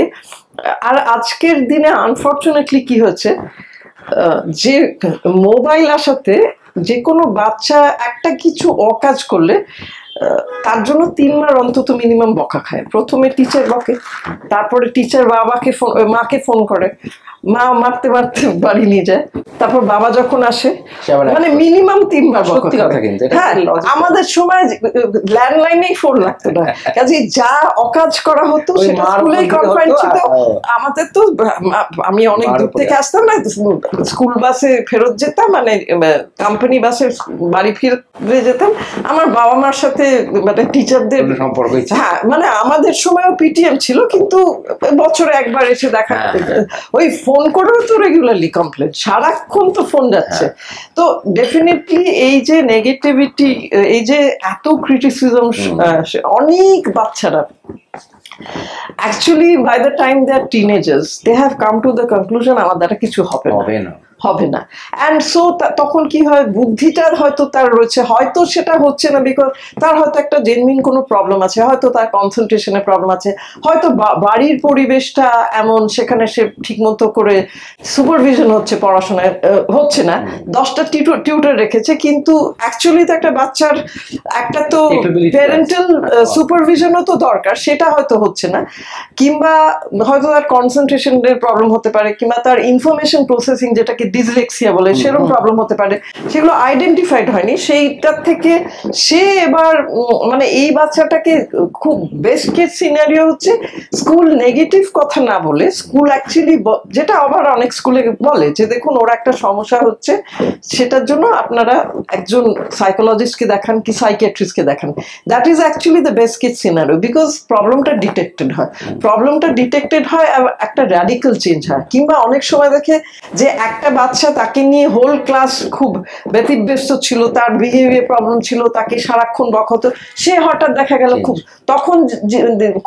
আর আজকের দিনে আনফর্চুনেটলি কি হচ্ছে, যে মোবাইল আসাতে যে কোনো বাচ্চা একটা কিছু অকাজ করলে তার জন্য 3 মাস অন্তত মিনিমাম বকা খায়। প্রথমে টিচার বকে, তারপরে টিচার মাকে ফোন করে, মা মারতে মারতে বাড়ি নিয়ে যায়, তারপর বাবা যখন আসে মানে মিনিমাম 3 বার বকা খায়। হ্যাঁ, আমাদের সময় ল্যান্ডলাইনেই ফোন লাগতো না, কাজে যা অকাজ করা হতো সেটা স্কুলেই কনফাইন্ড ছিল। আমাদের তো, আমি অনেক দূর থেকে আসতাম না, স্কুল বাসে ফেরত যেতাম, মানে কোম্পানি বাসে বাড়ি ফিরে যেতাম, আমার বাবা মার সাথে মানে টিচারদের সম্পর্ক। হ্যাঁ, মানে আমাদের সময়ও পিটিএম ছিল, কিন্তু বছরে একবার এসে দেখা, ওই ফোন করেও তো রেগুলারলি কমপ্লেন, সারাক্ষণ তো ফোন যাচ্ছে। তো ডেফিনেটলি এই যে নেগেটিভিটি, এই যে এত ক্রিটিসিজম, অনেক বাচ্চারা actually by the time they are teenagers they have come to the conclusion আমার দ্বারা কিছু হবে না। অ্যান্ড সো তখন কি হয়, বুদ্ধিটার হয়তো তার রয়েছে, হয়তো সেটা হচ্ছে না বিকজ তার হয়তো একটা জেনুইন কোনো প্রবলেম আছে, হয়তো তার কনসেন্ট্রেশনের প্রবলেম আছে, হয়তো বাড়ির পরিবেশটা এমন সেখানে সে ঠিকমতো করে সুপারভিশন হচ্ছে, পড়াশোনায় হচ্ছে না, 10টা টিউটর রেখেছে, কিন্তু অ্যাকচুয়ালি তো একটা বাচ্চার একটা তো প্যারেন্টাল সুপারভিশনও তো দরকার, সেটা হয়তো হচ্ছে না, কিংবা হয়তো তার কনসেন্ট্রেশনের প্রবলেম হতে পারে, কিংবা তার ইনফরমেশন প্রসেসিং যেটাকে ডিসলেক্সিয়া বলে সেরকম প্রবলেম হতে পারে, সেগুলো আইডেন্টিফাইড হয়নি। সেইটার থেকে সে এবার মানে এই বাচ্চাটাকে খুব বেস্ট কেস সিনারিও হচ্ছে স্কুল নেগেটিভ কথা না বলে, স্কুল অ্যাকচুয়ালি যেটা আবার অনেক স্কুলে বলে যে দেখুন ওর একটা সমস্যা হচ্ছে, সেটার জন্য আপনারা একজন সাইকোলজিস্টকে দেখান কি সাইকিয়াট্রিস্টকে দেখান। That is actually the best case scenario, because প্রবলেমটা ডিটেক্টেড হয়, একটা র্যাডিক্যাল চেঞ্জ হয়। কিংবা অনেক সময় দেখে যে একটা বাচ্চা, তাকে নিয়ে হোল ক্লাস খুব ব্যতিব্যস্ত ছিল, তার বিহেভিয়ার প্রবলেম ছিল, তাকে সারাক্ষণ বকা হতো, সে হঠাৎ দেখা গেল খুব, তখন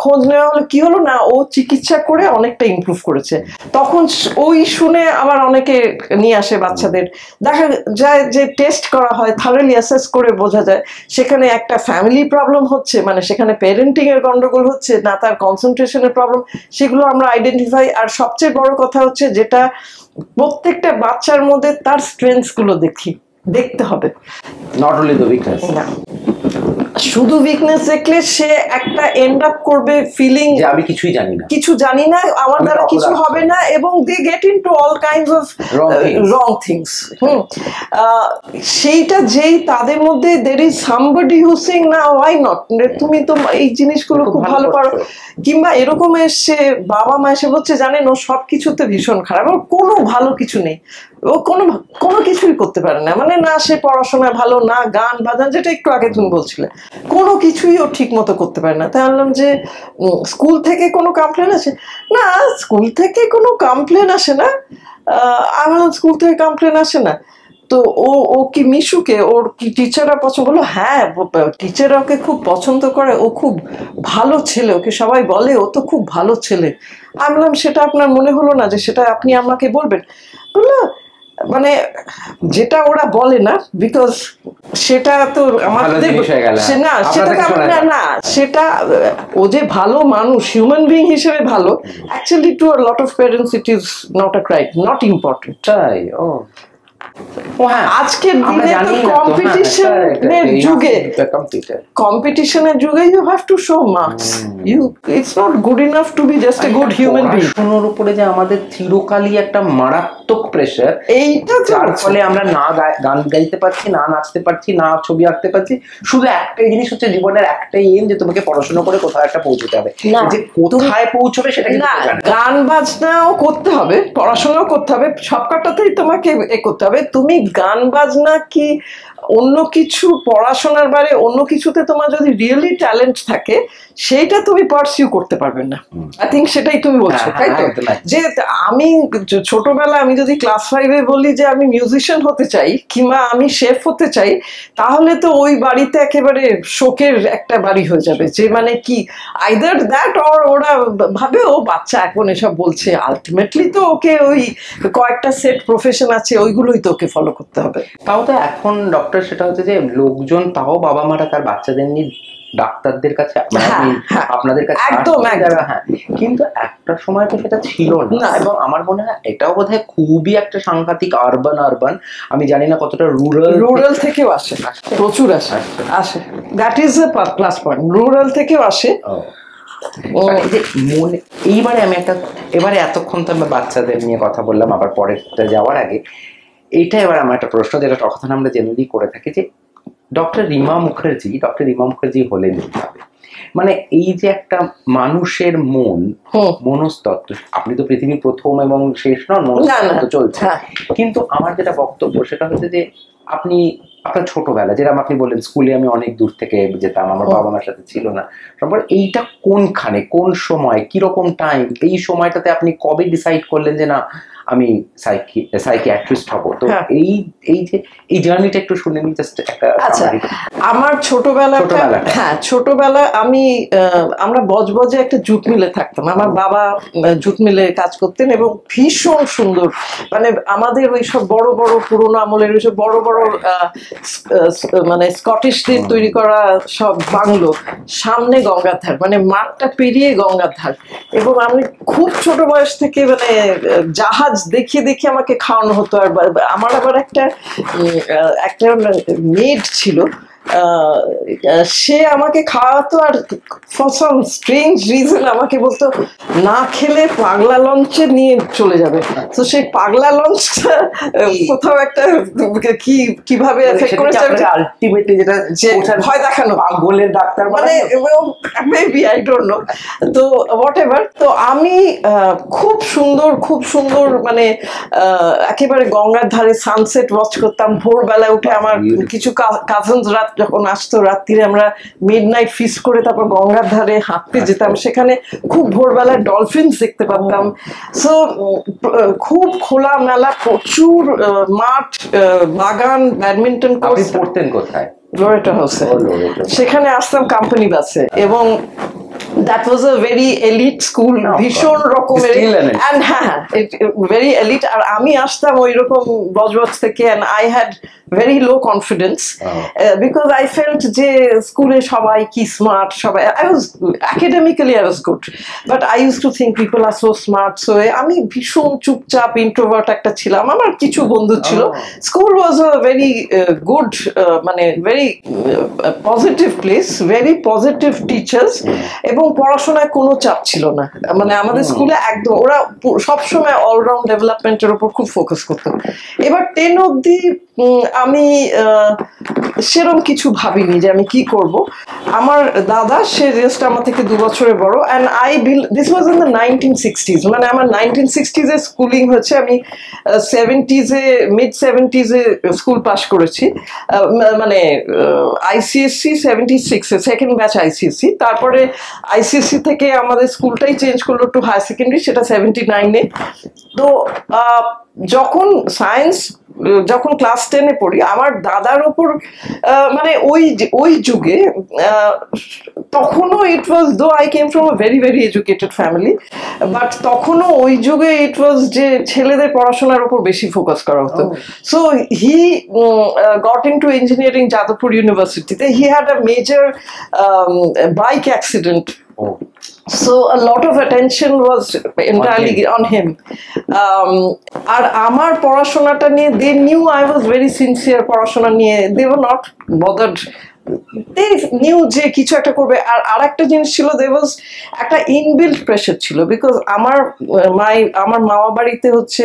খোঁজ নেওয়া হলো কি হলো না, ও চিকিৎসা করে অনেকটা ইমপ্রুভ করেছে। তখন ওই শুনে আবার অনেকে নিয়ে আসে বাচ্চাদের, দেখা যায় যে টেস্ট করা হয়, থারলি অ্যাসেস করে বোঝা যায় সেখানে একটা ফ্যামিলি প্রবলেম হচ্ছে, মানে সেখানে প্যারেন্টিং এর গন্ডগোল হচ্ছে না, তার কনসেন্ট্রেশনের প্রবলেম, সেগুলো আমরা আইডেন্টিফাই। আর সবচেয়ে বড় কথা হচ্ছে যেটা প্রত্যেকটা বাচ্চার মধ্যে তার স্ট্রেংথস গুলো দেখতে হবে, নট অনলি দ্য উইকনেস। না, শুধু উইকনেস দেখলে সে একটা এন্ড আপ করবে ফিলিং যে আমি কিছু জানি না, আমার দ্বারা কিছু হবে না, এবং they get into all kinds of wrong things. সেইটা যেই তাদের মধ্যে there is somebody who sing না, ওয়াই নট, তুমি তো এই জিনিসগুলো খুব ভালো পারো, কিংবা এরকম এসে বাবা মা এসে বলছে জানেন ও সব কিছুতে ভীষণ খারাপ, ওর কোনো ভালো কিছু নেই, ও কোনো কিছুই করতে পারে না, মানে না সে পড়াশোনায় ভালো, না গান বাজান, যেটা একটু আগে তুমি বলছিলে, কোনো কিছুই ও ঠিক মতো করতে পারে না। তাই বললাম যে স্কুল থেকে কোনো কমপ্লেন আসে না, স্কুল থেকে কোনো কমপ্লেন আসে না, আমি স্কুল থেকে কমপ্লেন আসে না, তো ও কি মিশুকে ওর কি টিচাররা পছন্দ করলো? হ্যাঁ, টিচাররা ওকে খুব পছন্দ করে, ও খুব ভালো ছেলে, ওকে সবাই বলে ও তো খুব ভালো ছেলে। আমি বললাম সেটা আপনার মনে হলো না যে সেটা আপনি আমাকে বলবেন? বললো মানে যেটা ওরা বলে না, বিকজ সেটা তো আমাদের না, সেটা না না, সেটা ও যে ভালো মানুষ, হিউম্যান বিইং হিসেবে ভালো, actually to a lot of parents it is not a crime, not important. তাই? ও আজকের দিনে তো কম্পিটিশনের যুগে you have to show marks, you it's not good enough to be just a good human being. পড়াশোনার উপরে যে আমাদের চিরকালই একটা মারাত্মক প্রেশার, এইটা যার ফলে আমরা না গান গাইতে পারছি, না নাচতে পারছি, না ছবি আঁকতে পারছি। শুধু একটাই জিনিস হচ্ছে জীবনের একটাই এম, যে তোমাকে পড়াশোনা করে কোথাও একটা পৌঁছতে হবে, যে কোথায় পৌঁছবে সেটা কিন্তু গান বাজনাও করতে হবে, পড়াশোনাও করতে হবে, সবকটাতেই তোমাকে করতে হবে। তুমি গান বাজনা কি অন্য কিছু, পড়াশোনার বাইরে অন্য কিছুতে তোমার যদি রিয়েলি ট্যালেন্ট থাকে, সেইটা তুমি পারসিউ করতে পারবে না। আই থিঙ্ক সেটাই তুমি বলছো, তাই তো? যে আমি ছোটবেলা, আমি যদি ক্লাস 5-এ বলি যে আমি মিউজিশিয়ান হতে চাই কিংবা আমি শেফ হতে চাই, তাহলে তো ওই বাড়িতে একেবারে শোকের একটা বাড়ি হয়ে যাবে। যে মানে কি, আইদার দ্যাট অর ওরা ভাবে ও বাচ্চা এখন এসব বলছে, আলটিমেটলি তো ওকে ওই কয়েকটা সেট প্রফেশন আছে, ওইগুলোই তো ওকে ফলো করতে হবে। তাও তো এখন ডক্টর, সেটা হচ্ছে যে লোকজন, তাও বাবা মারা তার বাচ্চাদের নিয়ে ডাক্তারদের কাছে, আপনাদের কাছে, একদম। হ্যাঁ, কিন্তু একটা সময় তো সেটা ছিল না। এবং আমার মনে হয় এটাও বোধহয় খুবই একটা সাংঘাতিক আরবান, আমি জানি না কতটা রুরাল থেকেও আসে, প্রচুর আসে। That is a plus point, rural থেকেও আসে। মনে এবারে এতক্ষণ তো আমরা বাচ্চাদের নিয়ে কথা বললাম, আবার পরেরটা যাওয়ার আগে এইটা এবার আমার একটা প্রশ্ন, যেটা তখন আমরা জেনারেলি করে থাকি, যে ডক্টর রিমা মুখার্জি হলেন কিভাবে? মানে এই যে একটা মানুষের মনস্তত্ত্ব, আপনি তো পৃথিবীর প্রথম এবং শেষ নন, মনস্তত্ত্ব চলছে। কিন্তু আমার যেটা বক্তব্য সেটা হচ্ছে যে আপনার ছোটবেলা, যেরকম আপনি বললেন স্কুলে আমি অনেক দূর থেকে যেতাম, আমার বাবা মার সাথে ছিল না, তারপর এইটা কোনখানে, কোন সময়, কিরকম টাইম, এই সময়টাতে আপনি কবে ডিসাইড করলেন যে না আমি সাইকিয়াট্রিস্ট হব? তো এই যে এই জার্নিটা একটু শুনে নিই, জাস্ট একটা। আচ্ছা, আমার ছোটবেলা আমরা বজবজে একটা জুট মিলে থাকতাম। আমার বাবা জুট মিলে কাজ করতেন এবং ভীষণ সুন্দর, মানে আমাদের ওই সব বড় বড় পুরোনো আমলের ওই সব বড় বড় মানে স্কটিশদের তৈরি করা সব বাংলো, সামনে গঙ্গার ধার, মানে মাঠটা পেরিয়ে গঙ্গার ধার। এবং আমি খুব ছোট বয়স থেকে মানে জাহাজ দেখিয়ে দেখিয়ে আমাকে খাওয়ানো হতো। আর আমার আবার একটা মেড ছিল, সে আমাকে খাওয়াতো, আর ফর সাম স্ট্রেঞ্জ রিজন আমাকে বলতো না খেলে পাগলা লঞ্চে নিয়ে চলে যাবে। তো সেই পাগলা লঞ্চটা কোথাও একটা কিভাবে এফেক্ট করেছে, আলটিমেটলি যেটা যে ভয় দেখানো, পাগলের ডাক্তার, মানে মেবি আই ডোন্ট নো। তো হোয়াট এভার, তো আমি খুব সুন্দর মানে একেবারে গঙ্গার ধারে সানসেট ওয়াচ করতাম। ভোরবেলা উঠে আমার কিছু কাজিনস রাত যখন আসতো, রাত্রিরে আমরা মিডনাইট ফিস্ট করে তারপর গঙ্গার ধারে হাঁটতে যেতাম। সেখানে খুব ভোরবেলায় ডলফিনস দেখতে পারতাম। সো খুব খোলা মেলা, প্রচুর মাঠ, বাগান, ব্যাডমিন্টন কোর্ট। পড়তেন কোথায়? লোরেটো হাউসে। সেখানে আসতাম কোম্পানি বাসে, এবং that was a very elite school, ভীষণ রকমের, and হ্যাঁ very elite। আর আমি আসতাম ওই রকম বজবজ থেকে, and I had very low confidence because I felt যে স্কুলে সবাই কি স্মার্ট, সবাই I was academically I was good, but I used to think people are so smart, so আমি ভীষণ চুপচাপ ইন্ট্রোভার্ট একটা ছিলাম। আমার কিছু বন্ধু ছিল। School was a very good মানে very positive place, very positive teachers, এবং পড়াশোনায় কোনো চাপ ছিল না। মানে আমাদের স্কুলে একদম ওরা সবসময় অলরাউন্ড ডেভেলপমেন্টের উপর খুব ফোকাস করতো। এবার 10 অবধি আমি সেরকম কিছু ভাবিনি যে আমি কি করব। আমার দাদা, সে জাস্ট আমার থেকে 2 বছরের বড়, and this was in the 1960s, মানে আমার 1960s এ স্কুলিং হচ্ছে। আমি 70s এ মিড 70s এ স্কুল পাস করেছি, মানে আইসিএসসি 76 এ সেকেন্ড ব্যাচ আইসিএসসি। তারপরে আইসিএসসি থেকে আমাদের স্কুলটাই চেঞ্জ করলো টু হায়ার সেকেন্ডারি, সেটা 79 এ। তো যখন ক্লাস 10 এ পড়ি, আমার দাদার ওপর মানে ওই যুগে তখনও it was, though I came from a very very educated family, but তখনও ওই যুগে ইট ওয়াজ যে ছেলেদের পড়াশোনার উপর বেশি ফোকাস করা হতো। So he got into engineering Jadavpur ইউনিভার্সিটিতে। He had a major bike accident, so a lot of attention was entirely on him. আর আমার পড়াশোনাটা নিয়ে, they knew I was very sincere পড়াশোনা নিয়ে, they were not bothered, they knew যে কিছু একটা করবে। আর আরেকটা জিনিস ছিল, there was একটা ইনবিল্ট প্রেশার ছিল, বিকজ আমার মামা বাড়িতে হচ্ছে,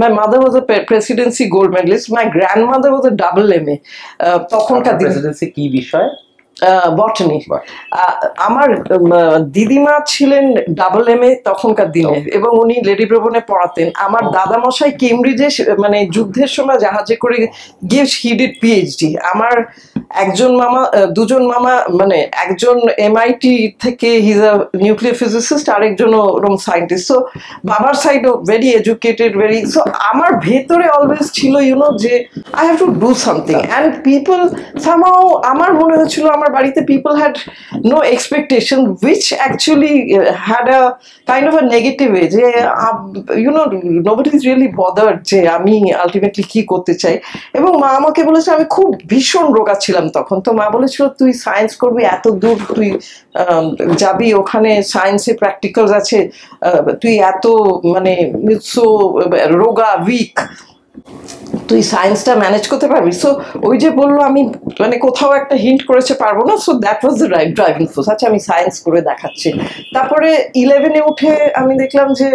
my mother was a presidency gold medalist, my grandmother was a double MA তখনকার দিনে। প্রেসিডেন্সি কি বিষয়? বটনি। আমার দিদিমা ছিলেন ডাবল MA তখনকার দিনে, এবং উনি লেডি ভবনে পড়াতেন। আমার দাদামশাই কেমব্রিজে মানে যুদ্ধের সময় জাহাজে করে গিয়ে হি ডিড PhD। আমার একজন মামা, দুজন মামা, মানে একজন MIT থেকে হি ইজ আ নিউক্লিয়ার ফিজিসিস্ট, আরেকজন ওরকম সায়েন্টিস্ট। সো বাবার সাইডও ভেরি এডুকেটেড, ভেরি। সো আমার ভেতরে অলওয়েজ ছিল যে I have to do something, and people somehow, আমার মনে হচ্ছিল আমার বাড়িতে people had no expectation, which actually had a kind of a negative way, যে nobody is really bothered যে আমি আলটিমেটলি কি করতে চাই। এবং মা আমাকে বলেছে, আমি খুব ভীষণ রোগা ছিলাম তখন, তো মা বলেছিল তুই সায়েন্স করবি, এত দূর তুই যাবি, ওখানে সায়েন্সে প্র্যাকটিক্যালস আছে, তুই এত মানে রোগা, উইক, তুই সায়েন্সটা ম্যানেজ করতে পারবি। সো ওই যে বললো, আমি মানে কোথাও একটা হিন্ট করেছে পারবো না, so that was the right driving force. আচ্ছা, আমি সায়েন্স করে দেখাচ্ছি। তারপরে 11-এ উঠে আমি দেখলাম যে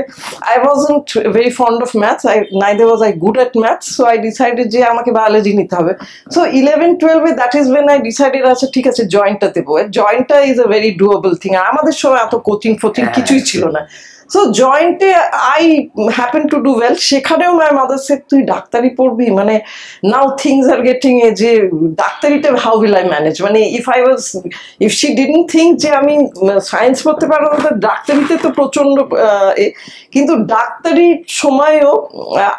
I wasn't very fond of maths, neither was I good at maths, so I decided যে আমাকে বায়োলজি নিতে হবে। সো 11-12-এ that is when I decided, আচ্ছা ঠিক আছে, জয়েন্টটা দেবো। জয়েন্টটা is a very doable thing, আর আমাদের সময় এত কোচিং কিছুই ছিল না। সো জয়েন্টে I happen to do well. সেখানেও মাই মাদার সেড, তুই ডাক্তারি পড়বি, মানে নাও থিংস আর গেটিং এ, যে ডাক্তারিটা হাউ উইল আই ম্যানেজ, মানে ইফ শি ডিডন্ট থিঙ্ক যে আমি সায়েন্স পড়তে পারবো না, ডাক্তারিতে তো প্রচন্ড। কিন্তু ডাক্তারির সময়ও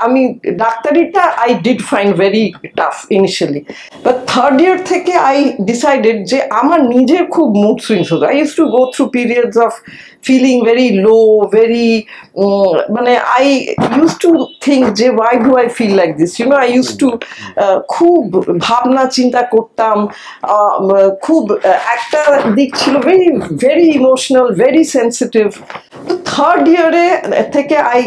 আমি ডাক্তারিটা I did find very tough initially, but third year থেকে আই ডিসাইডেড যে আমার নিজের খুব মুড সুইংস হতো। I use to go through periods of feeling very low, very মানে I used to think যে why do I feel like this, I used to খুব ভাবনা চিন্তা করতাম, খুব একটা দিক ছিল very very emotional, very sensitive। তো থার্ড ইয়ারে থেকে I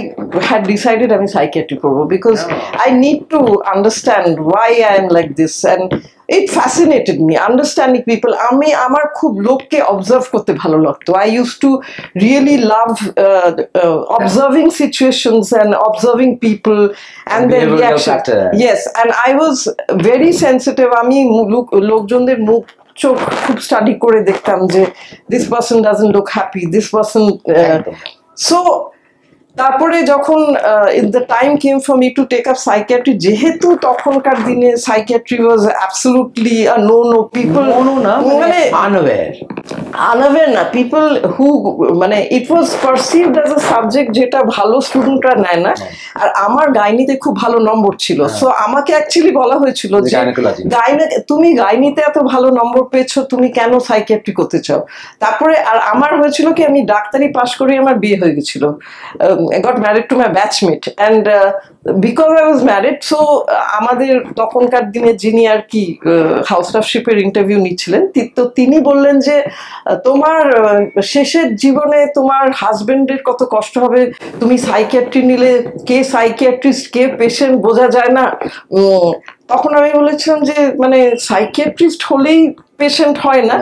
had decided আমি সাইকিয়াট্রি পড়বো, because I need to understand why I am like this, and it fascinated me understanding people. আমার খুব লোককে অবজার্ভ করতে ভালো লাগতো। I used to really love observing situations and observing people and their reaction. Yes, and I was very sensitive. আমি লোকজনদের মুখ চোখ খুব স্টাডি করে দেখতাম যে this person doesn't look happy, this person so তারপরে যখন the time came for me to take up psychiatry, যেহেতু তখনকার দিনে psychiatry was absolutely a no people মানে unaware না, people who মানে it was perceived as a subject যেটা ভালো স্টুডেন্টরা নেয় না। আর আমার গাইনিতে খুব ভালো নম্বর ছিল, সো আমাকে অ্যাকচুয়ালি বলা হয়েছিল যে তুমি গাইনিতে এত ভালো নম্বর পেয়েছো, তুমি কেন সাইকিয়াট্রি করতে চাও। তারপরে আর আমার হয়েছিল কি, আমি ডাক্তারি পাশ করে আমার বিয়ে হয়ে গেছিল। I got married to my batchmate, and because I was married, so আমাদের তখনকার দিনে যিনি আর কি হাউস স্টাফশিপের ইন্টারভিউ নিচ্ছিলেন, তো তিনি বললেন যে তোমার শেষের জীবনে তোমার হাজবেন্ডের কত কষ্ট হবে, তুমি সাইকিয়াট্রি নিলে, কে সাইকিয়াট্রিস্ট কে পেশেন্ট বোঝা যায় না। তখন আমি বলেছিলাম যে মানে সাইকিয়াট্রিস্ট হলেই পেশেন্ট হয় না,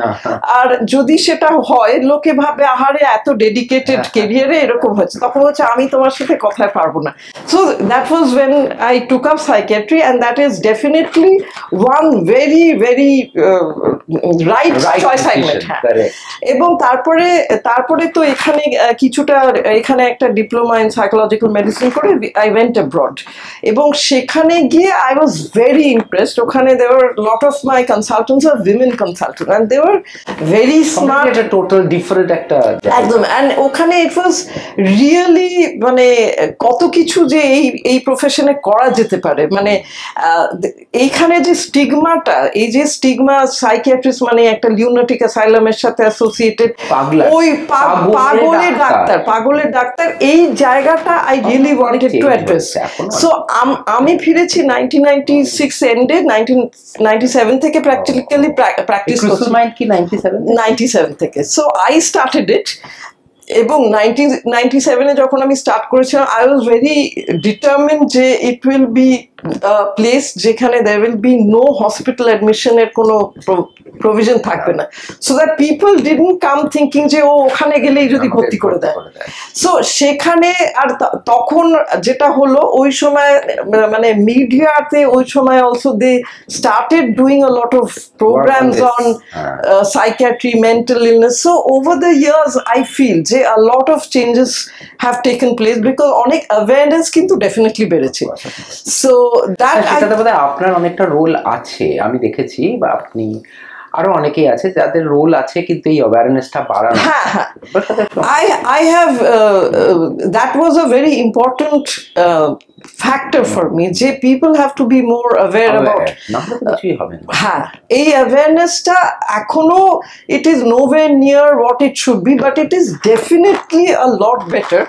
আর যদি সেটা হয় লোকে ভাবে আহারে এত ডেডিকেটেড কেরিয়ারে এরকম হচ্ছে, তখন হচ্ছে আমি তোমার সাথে কথায় পারবো না। So that was when I took up psychiatry, and that is definitely one very very right choice I made. এবং তারপরে তো এখানে কিছুটা, এখানে একটা ডিপ্লোমা ইন সাইকোলজিক্যাল মেডিসিন করে আই ওয়েন্ট অ্যাব্রড, এবং সেখানে গিয়ে আই ওয়াজ ভেরি ইমপ্রেসড। ওখানে there lot of my consultants আর women consultant and they were very smart. একটা টোটাল ডিফারেন্ট একটা একদম, and ওখানে it was really মানে কত কিছু যে এই প্রফেশনে করা যেতে পারে, মানে এইখানে যে স্টিগমাটা, এই যে স্টিগমা সাইকিয়াট্রিস্ট মানে একটা লিউনাটিক অ্যাসাইলামের সাথে অ্যাসোসিয়েটেড, ওই পাগলের ডাক্তার, এই জায়গাটা I really wanted to address. So আমি ফিরেছি 1996 এন্ডে, 1997 থেকে প্র্যাকটিক্যালি প্র্যাকটিস করছি। 97 থেকে। সো আই স্টার্টেড ইট, এবং 1997 যখন আমি স্টার্ট করেছিলাম আই ওয়াজ ভেরি ডিটারমিন্ড যে ইট উইল বি প্লেস যেখানে there will be no hospital admission এর কোনো প্রভিশন থাকবে না, so that people didn't come thinking যে ও ওখানে গেলেই যদি ভর্তি করে দেয়। সো সেখানে আর তখন যেটা হলো ওই সময় মানে মিডিয়াতে ওই সময় also they started doing a lot of programmes on psychiatry, mental illness. So over the years I feel যে a lot of changes have taken place because অনেক awareness কিন্তু ডেফিনেটলি বেড়েছে। সো দ্যাট সেটাতে বোধহয় আপনার অনেকটা রোল আছে, আমি দেখেছি, বা আপনি আরো অনেকেই আছে যাদের রোল আছে, কিন্তু এই অ্যাওয়ারনেসটা বাড়ানো। I have that was a very important factor for me যে people have to be more aware about, হ্যাঁ, এই অ্যাওয়ারনেসটা এখনো it is nowhere near what it should be, but it is definitely a lot better।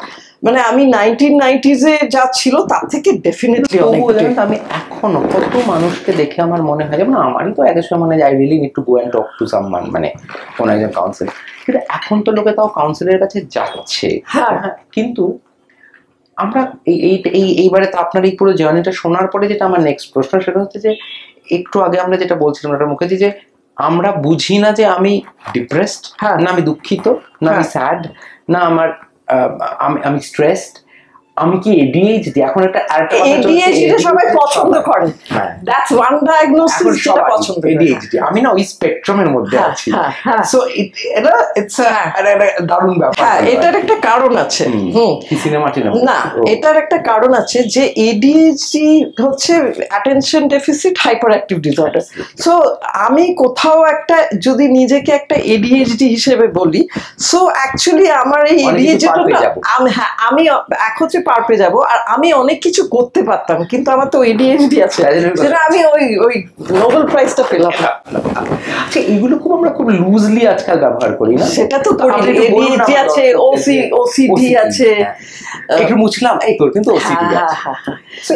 মানে আমি 1990s এ যা ছিল তার থেকে ডেফিনেটলি অনেক। আমি এখনো কত মানুষকে দেখে আমার মনে হয়, যেমন আমারই তো এক সময় মনে হয় I really need to go and talk to someone, মানে কোনো একজন কাউন্সিলর, কিন্তু এখন তো লোকে তাও কাউন্সিলরের কাছে যাচ্ছে। হ্যাঁ, কিন্তু আমরা এইবারে তো আপনার এই পুরো জার্নিটা শোনার পরে যেটা আমার নেক্সট প্রশ্ন, সেটা হচ্ছে যে একটু আগে আমরা যেটা বলছিলাম একটা মুখে, যে আমরা বুঝি না যে আমি ডিপ্রেসড, না আমি দুঃখিত, না আমি স্যাড, না আমার আমি স্ট্রেসড, আমি কি এডিএইচডি। এখন একটা এডিএইচডি সবাই পছন্দ করে, দ্যাটস ওয়ান ডায়াগনোসিস যেটা পছন্দ করে, এডিএইচডি। আমি না ওই স্পেকট্রামের মধ্যে আছি। সো এটা ইটস আ দারুণ ব্যাপার। হ্যাঁ, এটার একটা কারণ আছে। কি সিনেমাটি না, এটার একটা কারণ আছে যে এডিএইচডি হচ্ছে attention deficit hyper active disorder. So আমি কোথাও একটা যদি নিজেকে একটা এডিএইচডি হিসেবে বলি, সো অ্যাকচুয়ালি আমার এই এডিএইচডিটা আমি এক হচ্ছে পার পেয়ে যাবো, আর আমি অনেক কিছু করতে পারতাম, কিন্তু আমার তো এডিএইচডি আছে, যেটা আমি ওই নোবেল প্রাইজটা পেলাম না। আচ্ছা, এগুলো আমরা খুব লুজলি আজকাল ব্যবহার করি না? সেটা তো করি, এডিএইচডি আছে, ওসিডি আছে, একটু মুছলাম এই তোর, কিন্তু ওসিডি আছে।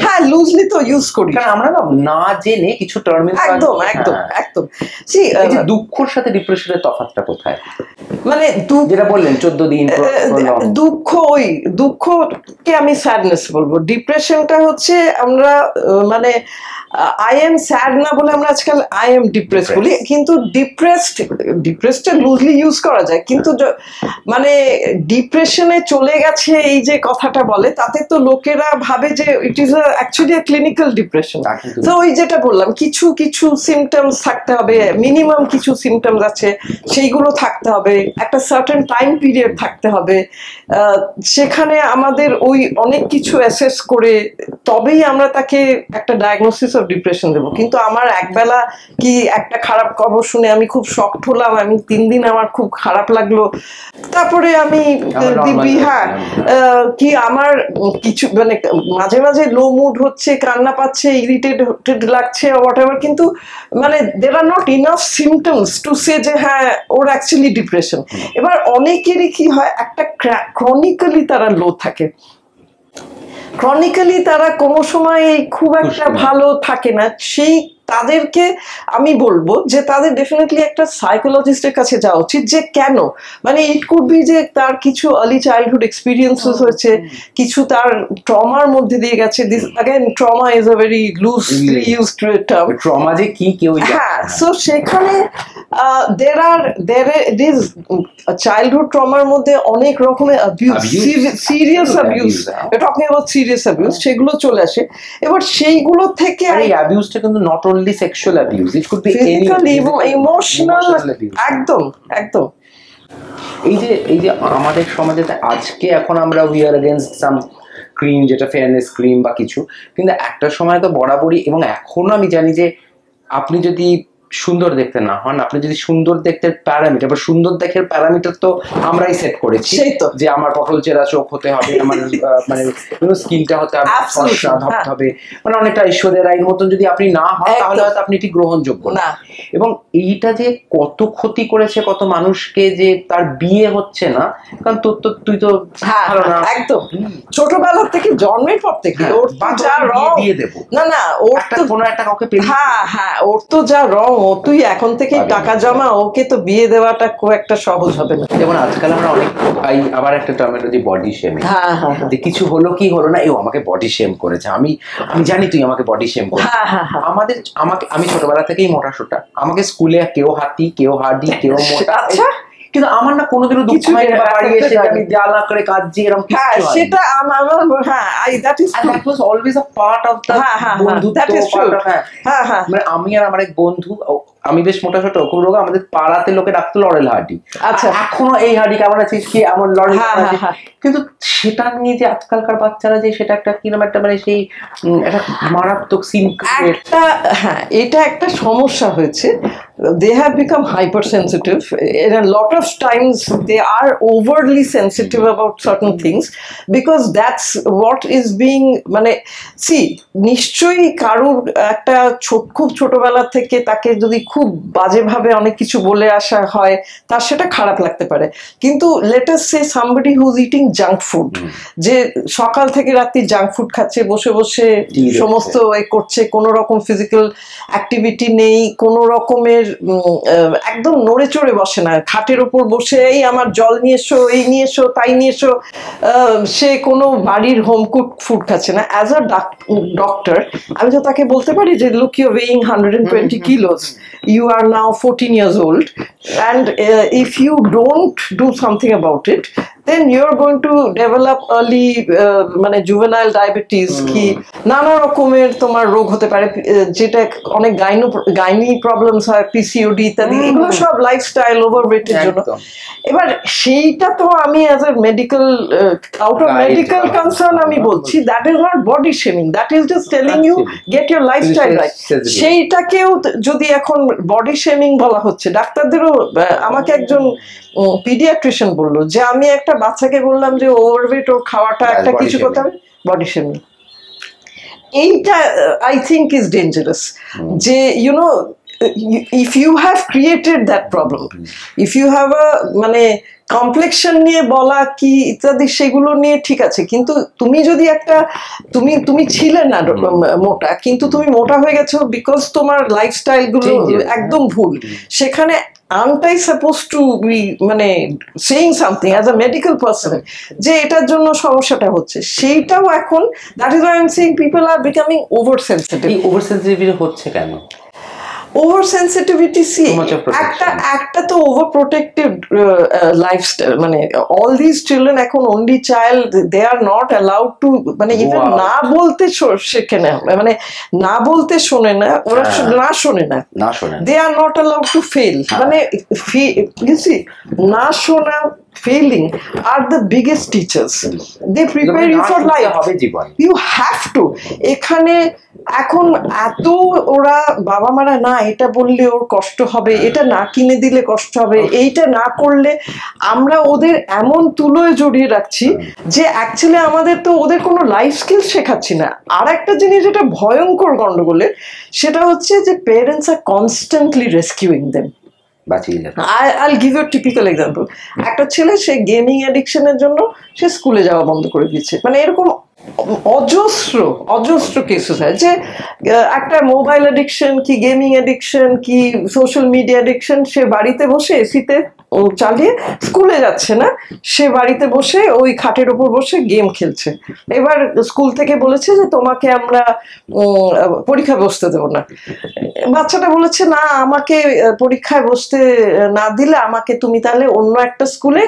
হ্যাঁ, লুজলি তো ইউজ করি, কারণ আমরা না জেনে কিছু টার্মিন। একদম একদম একদম। দুঃখর সাথে ডিপ্রেশনের তফাৎটা কোথায়? মানে যেটা বললেন 14 দিন দুঃখ, ওই দুঃখকে আমি স্যাডনেস বলবো। ডিপ্রেশনটা হচ্ছে আমরা মানে আই এম স্যাড না বলে আমরা আজকাল আই এম ডিপ্রেসড বলি, কিন্তু ডিপ্রেসডটা লুজলি ইউজ করা যায়, কিন্তু মানে ডিপ্রেশনে চলে গেছে এই যে কথাটা বলে, তাতে তো লোকেরা ভাবে যে it is actually clinical depression. তো ওই যেটা বললাম, কিছু কিছু সিমটমস থাকতে হবে, মিনিমাম কিছু সিমটমস আছে, সেইগুলো থাকতে হবে, একটা সার্টেন টাইম পিরিয়ড থাকতে হবে, সেখানে আমাদের ওই অনেক কিছু অ্যাসেস করে তবেই আমরা তাকে একটা ডায়াগনোসিস অফ ডিপ্রেশন দেবো। কিন্তু আমার একবেলা কি একটা খারাপ খবর শুনে আমি খুব শকড হলাম, আমি 3 দিন আমার খুব খারাপ লাগলো, তারপরে আমি হ্যাঁ কি আমার কিছু মানে মাঝে মাঝে লো মুড হচ্ছে, কান্না পাচ্ছে, ইরিটেটেড লাগছে হোয়াট এভার, কিন্তু মানে there are not enough symptoms to say যে হ্যাঁ ওর অ্যাকচুয়ালি ডিপ্রেশন। এবার অনেকেরই কি হয়, একটা ক্রনিক্যালি তারা লো থাকে, ক্রনিক্যালি তারা কোনো সময় খুব একটা ভালো থাকে না, সেই তাদেরকে আমি বলবো যে তাদের ডেফিনেটলি একটা সাইকোলজিস্টের কাছে যাওয়া উচিত। যে কেন, মানে ইট কুড বি যে তার কিছু আর্লি চাইল্ডহুড এক্সপিরিয়েন্সেস হয়েছে, কিছু তার ট্রমার মধ্যে দিয়ে গেছে। This again trauma is a very loosely used term. Trauma যে কি কেউ জানে। হ্যাঁ, সো সেখানে চাইল্ডহুড ট্রমার মধ্যে অনেক রকমের abuse, serious abuse, talking about serious abuse, সেগুলো চলে আসে। এবার সেইগুলো থেকে এই অ্যাবিউজটা কিন্তু not only sexual abuse, it could be physically, emotional abuse, একদম একদম। এই যে আমাদের সমাজে আজকে এখন আমরা we are against some cream, যেটা ফেয়ারনেস ক্রিম বা কিছু, কিন্তু একটা সময় তো বরাবরই, এবং এখনো আমি জানি যে আপনি যদি সুন্দর দেখতে না হন, আপনি যদি সুন্দর দেখতে প্যারামিটার বা সুন্দর দেখের প্যারামিটার তো আমরাই সেট করেছি, সেই তো যে আমার পটল চেরা চোখ হতে হবে, আমার মানে স্কিনটা হতে হবে ফর্সা ধবধবে, মানে অনেকটা ঐশ্বরিয়া রায়ের মতন যদি আপনি না হন তাহলে হয়তো আপনি ঠিক গ্রহণযোগ্য না। এবং এইটা যে কত ক্ষতি করেছে কত মানুষকে, যে তার বিয়ে হচ্ছে না, কারণ তুই তো ভালো না, একদম ছোটবেলা থেকে জন্মের পর থেকে ওর যা রং দিয়ে দেবো না ওর তো কোনো একটা কাউকে পেলে, হ্যাঁ ওর তো যা রং, ও তুই এখন থেকে টাকা জমা, ওকে তো বিয়ে দেওয়াটা খুব একটা সহজ হবে না। যেমন আজকাল আমরা অনেক আবার একটা টার্মিনোলজি বডি শেমিং, যে কিছু হলো কি হলো না, এও আমাকে বডি শেম করেছে, আমি জানি তুই আমাকে বডি শেম করেছিস। আমি ছোটবেলা থেকেই মোটা সোটা, আমাকে স্কুলে কেউ হাতি কেউ হাডি কেউ মোটা, কিন্তু আমার না কোনোদিনও দুঃখ হয়নি বাড়ি এসে আমি জ্বালা করে কাঁদছি এরকম কিছু হয়নি। সেটা আমার that is always a part of the বন্ধুত্ব। মানে আমি আর আমার এক বন্ধু, আমি বেশ মোটা সোটা, খুব রোগা, আমাদের পাড়াতে লোকে ডাকতো লরেল হাডি। আচ্ছা, এখনো এই হাডি কেমন আছিস, কি এমন লরেল, কিন্তু সেটা নিয়ে যে আজকালকার বাচ্চারা যে সেটা একটা কিরকম একটা মানে সেই একটা মারাত্মক সিন, এটা একটা সমস্যা হয়েছে। They have become hypersensitive. In a lot of times, they are overly sensitive about certain things because that's what is being. মানে see, নিশ্চয়ই কারোর একটা খুব ছোটবেলা থেকে তাকে যদি খুব বাজেভাবে অনেক কিছু বলে আসা হয়, তার সেটা খারাপ লাগতে পারে। কিন্তু let us say somebody who's eating junk food, যে সকাল থেকে রাত্রি জাঙ্ক ফুড খাচ্ছে, বসে বসে সমস্ত করছে, কোনো রকম ফিজিক্যাল অ্যাক্টিভিটি নেই, কোনো রকমের একদম নড়ে চড়ে বসে না, খাটের ওপর বসে এই আমার জল নিয়ে এসো, এই নিয়ে এসো, তাই নিয়ে এসো, সে কোনো বাড়ির হোম কুক ফুড খাচ্ছে না। অ্যাজ আ ডক্টর আমি তো তাকে বলতে পারি যে look you weighing 120 kilos, you are now 14 years old, and if you don't do something about it, then you're going to develop early মানে juvenile diabetes, কি নানা রকমের তোমার রোগ হতে পারে, যেটা অনেক গাইনি প্রবলেমস হয়, পিসিওডি ইত্যাদি, এগুলো সব লাইফস্টাইল ওভারওয়েটের জন্য। এবার সেইটা তো আমি as a medical out of medical concern আমি বলছি, that is not body shaming, that is just telling you get your lifestyle right. সেইটাকেও যদি এখন বডি শেমিং বলা হচ্ছে, ডাক্তারদেরও, আমাকে একজন পিডিয়াট্রিশিয়ান বললো যে আমি একটা বাচ্চাকে বললাম যে ওভারওয়েট, ওর খাওয়াটা একটা কিছু করতে হবে, বডি শেমিং। এইটা আই থিঙ্ক ইজ ডেঞ্জারাস, যে YONO if you have created that problem, if you have a মানে কমপ্লেক্সন নিয়ে বলা কি ইত্যাদি, সেগুলো নিয়ে ঠিক আছে, কিন্তু তুমি যদি একটা তুমি ছিলে না মোটা, কিন্তু তুমি মোটা হয়ে গেছো বিকজ তোমার লাইফস্টাইল গুলো একদম ভুল, সেখানে aren't I supposed to be মানে saying something as a medical person যে এটার জন্য সমস্যাটা হচ্ছে? সেইটাও এখন, that is why I'm saying people are becoming oversensitive. oversensitive হচ্ছে কেন? ওভার সেন্সিটিভিটি, একটা তো ওভার প্রোটেক্টিভ লাইফস্টাইল, মানে অল দিস চিলড্রেন এখন only child, they are not allowed to, মানে ইভেন না বলতে শেখে না, মানে না বলতে শোনে না, ওরা না শোনে না, they are not allowed to fail, মানে না শোনা, failing are the biggest teachers. They prepare you for life. You have to. এখানে এখন এত ওরা বাবা মারা, না এটা বললে ওর কষ্ট হবে, এটা না কিনে দিলে কষ্ট হবে, এইটা না করলে, আমরা ওদের এমন তুলোয় জড়িয়ে রাখছি যে অ্যাকচুয়ালি আমাদের তো ওদের কোনো লাইফ স্কিল শেখাচ্ছি না। আর একটা জিনিস যেটা ভয়ঙ্কর গন্ডগোলের, সেটা হচ্ছে যে parents are constantly rescuing them. I'll give you a typical example. একটা ছেলে, সে গেমিং অ্যাডিকশনের জন্য সে স্কুলে যাওয়া বন্ধ করে দিয়েছে, মানে এরকম অজস্র কেসেস হয় যে একটা মোবাইল অ্যাডিকশন কি গেমিং অ্যাডিকশন কি সোশ্যাল মিডিয়া অ্যাডিকশন, সে বাড়িতে বসে এসিতে চালিয়ে স্কুলে যাচ্ছে না, সে বাড়িতে বসে ওই খাটের ওপর বসে গেম খেলছে। এবার স্কুল থেকে বলেছে যে তোমাকে আমরা পরীক্ষায় বসতে দেবো না। বাচ্চাটা বলেছে না, আমাকে পরীক্ষায় বসতে না দিলে আমাকে তুমি তাহলে অন্য একটা স্কুলে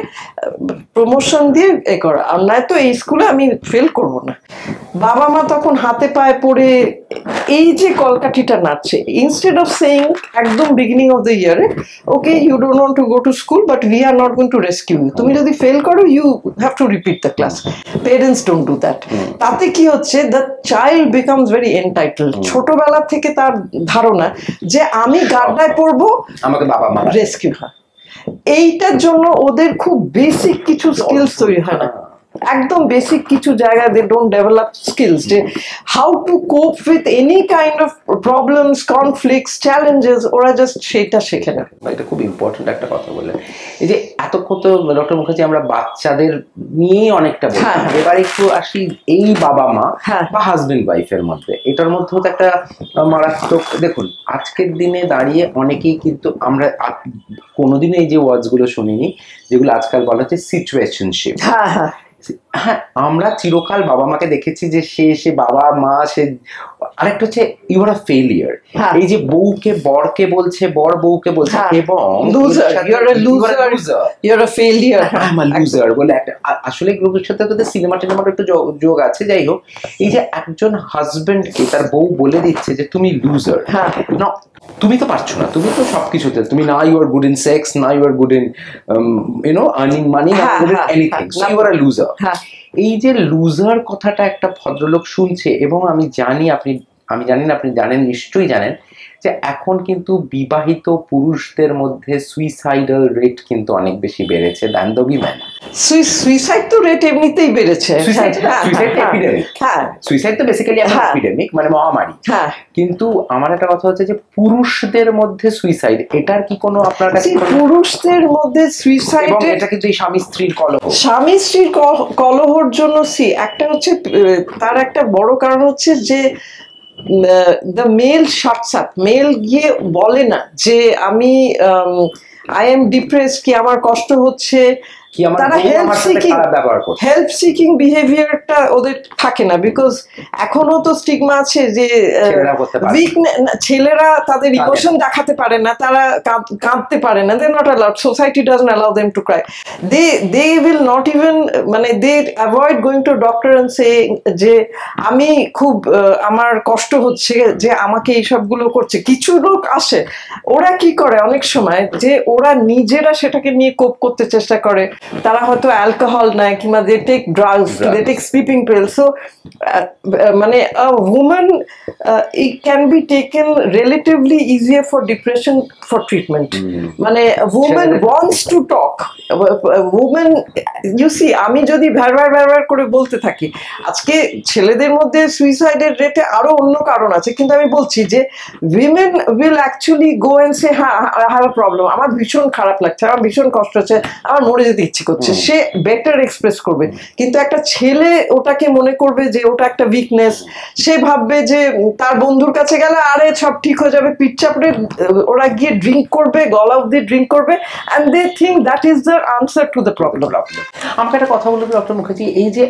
প্রমোশন দিয়ে এ করা, আর নয়তো এই স্কুলে আমি ফেল করবো না। বাবা মা তখন হাতে পায়ে পড়ে এই যে কলকাঠিটা নাড়ছে, ইনস্টেড অফ সেইং একদম বিগিনিং অফ দ্য ইয়ারে, okay you don't want to go to school, school but we are not going to rescue you, তুমি যদি ফেল করো you have to repeat the class, parents don't do that. তাতে কি হচ্ছে, the child becomes very entitled, ছোটবেলা থেকে তার ধারণা যে আমি গাড্ডায় পড়বো, আমাকে বাবা মা রেস্কিউ হয়। এইটার জন্য ওদের খুব বেসিক কিছু স্কিলস তৈরি হয় না, একদম বেসিক কিছু জায়গায় দে ডোন্ট ডেভেলপ স্কিলস, যে হাউ টু কোপ with any kind of problems, conflicts, challenges, ওরা জাস্ট সেটা শেখে না। এটা খুব ইম্পর্টেন্ট একটা কথা বললেন। এই যে এতক্ষণ তো ডক্টর মুখার্জি আমরা বাচ্চাদের নিয়ে অনেকটা বললাম, এবার একটু আসি এই বাবা মা বা হাজবেন্ড ওয়াইফের মধ্যে, এটার মধ্যেও তো একটা মারাত্মক, দেখুন আজকের দিনে দাঁড়িয়ে অনেকেই কিন্তু আমরা কোনোদিনও এই যে ওয়ার্ডস গুলো শুনিনি যেগুলো আজকাল বলা হচ্ছে সিচুয়েশনশিপ। হ্যাঁ, আমরা চিরকাল বাবা মাকে দেখেছি যে সে বাবা মা, সে আরেকটা হচ্ছে ইউ আর আ ফেলিয়ার, এই যে বউকে বরকে বলছে, বর বউকে বলছে, এবং loser, you are a loser, you are a failure, I am a loser বলে একটা, আসলে গ্রুপের সাথে তো সিনেমা টিনেমার একটু যোগ আছে। যাই হোক, এই যে একজন হাজবেন্ডকে তার বউ বলে দিচ্ছে যে তুমি লুজার, না তুমি তো পারছো না, তুমি তো সবকিছুতে তুমি না, you are good in sex, না you are good in earning money, না good in anything, so you are a loser. এই যে লুজার কথাটা একটা ভদ্রলোক শুনছে, এবং আমি জানি না আপনি জানেন, নিশ্চয়ই জানেন যে এখন কিন্তু বিবাহিত পুরুষদের মধ্যে সুইসাইডাল রেট কিন্তু অনেক বেশি বেড়েছে দ্যান দ্য উইমেন। সুইসাইড তো রেট এমনিতেই বেড়েছে, সুইসাইড তো বেসিক্যালি একটা এপিডেমিক, মানে মহামারী। কিন্তু আমার একটা কথা হচ্ছে যে পুরুষদের মধ্যে সুইসাইড, এটার কি কোনো আপনার কাছে? পুরুষদের মধ্যে সুইসাইড, এটা কিন্তু এই স্বামী স্ত্রীর কলহর জন্য একটা হচ্ছে, তার একটা বড় কারণ হচ্ছে যে the male shuts up, male গিয়ে বলে না যে আমি আই এম ডিপ্রেসড, কি আমার কষ্ট হচ্ছে, তারা হেল্প সিকিং বিহেভিয়ারটা ওদের থাকে না, বিকজ এখনো তো স্টিগমা আছে যে ছেলেরা তাদের ইমোশন দেখাতে পারে না, তারা কাঁদতে পারে না, they not allowed, society doesn't allow them to cry, they will not even, মানে they avoid going to doctor and say যে আমি খুব আমার কষ্ট হচ্ছে যে আমাকে এইসবগুলো করছে। কিছু লোক আসে, ওরা কি করে অনেক সময় যে ওরা নিজেরা সেটাকে নিয়ে কোপ করতে চেষ্টা করে, তারা হয়তো অ্যালকোহল নেয় কিংবা they take drugs, they take sleeping pills. So মানে a woman it can be taken relatively easier for depression for treatment. মানে woman wants to talk, woman you see, আমি যদি ভ্যারভার করে বলতে থাকি, আজকে ছেলেদের মধ্যে সুইসাইডের রেটে আরো অন্য কারণ আছে, কিন্তু আমি বলছি যে women will actually go and say হ্যাঁ আই হ্যাভ আ প্রবলেম, আমার ভীষণ খারাপ লাগছে, আমার ভীষণ কষ্ট হচ্ছে, আমার মরে যেতে ইচ্ছে করছে, সে বেটার এক্সপ্রেস করবে। কিন্তু একটা ছেলে ওটাকে মনে করবে যে ওটা একটা উইকনেস, সে ভাববে যে তার বন্ধুর কাছে গেলে আরে সব ঠিক হয়ে যাবে, পিঠ চাপড়ে ওরা গিয়ে ড্রিঙ্ক করবে, গলা অব্দি ড্রিঙ্ক করবে, and they think that is the answer to the problem. আমাকে একটা কথা বলবো ডক্টর মুখার্জি, এই যে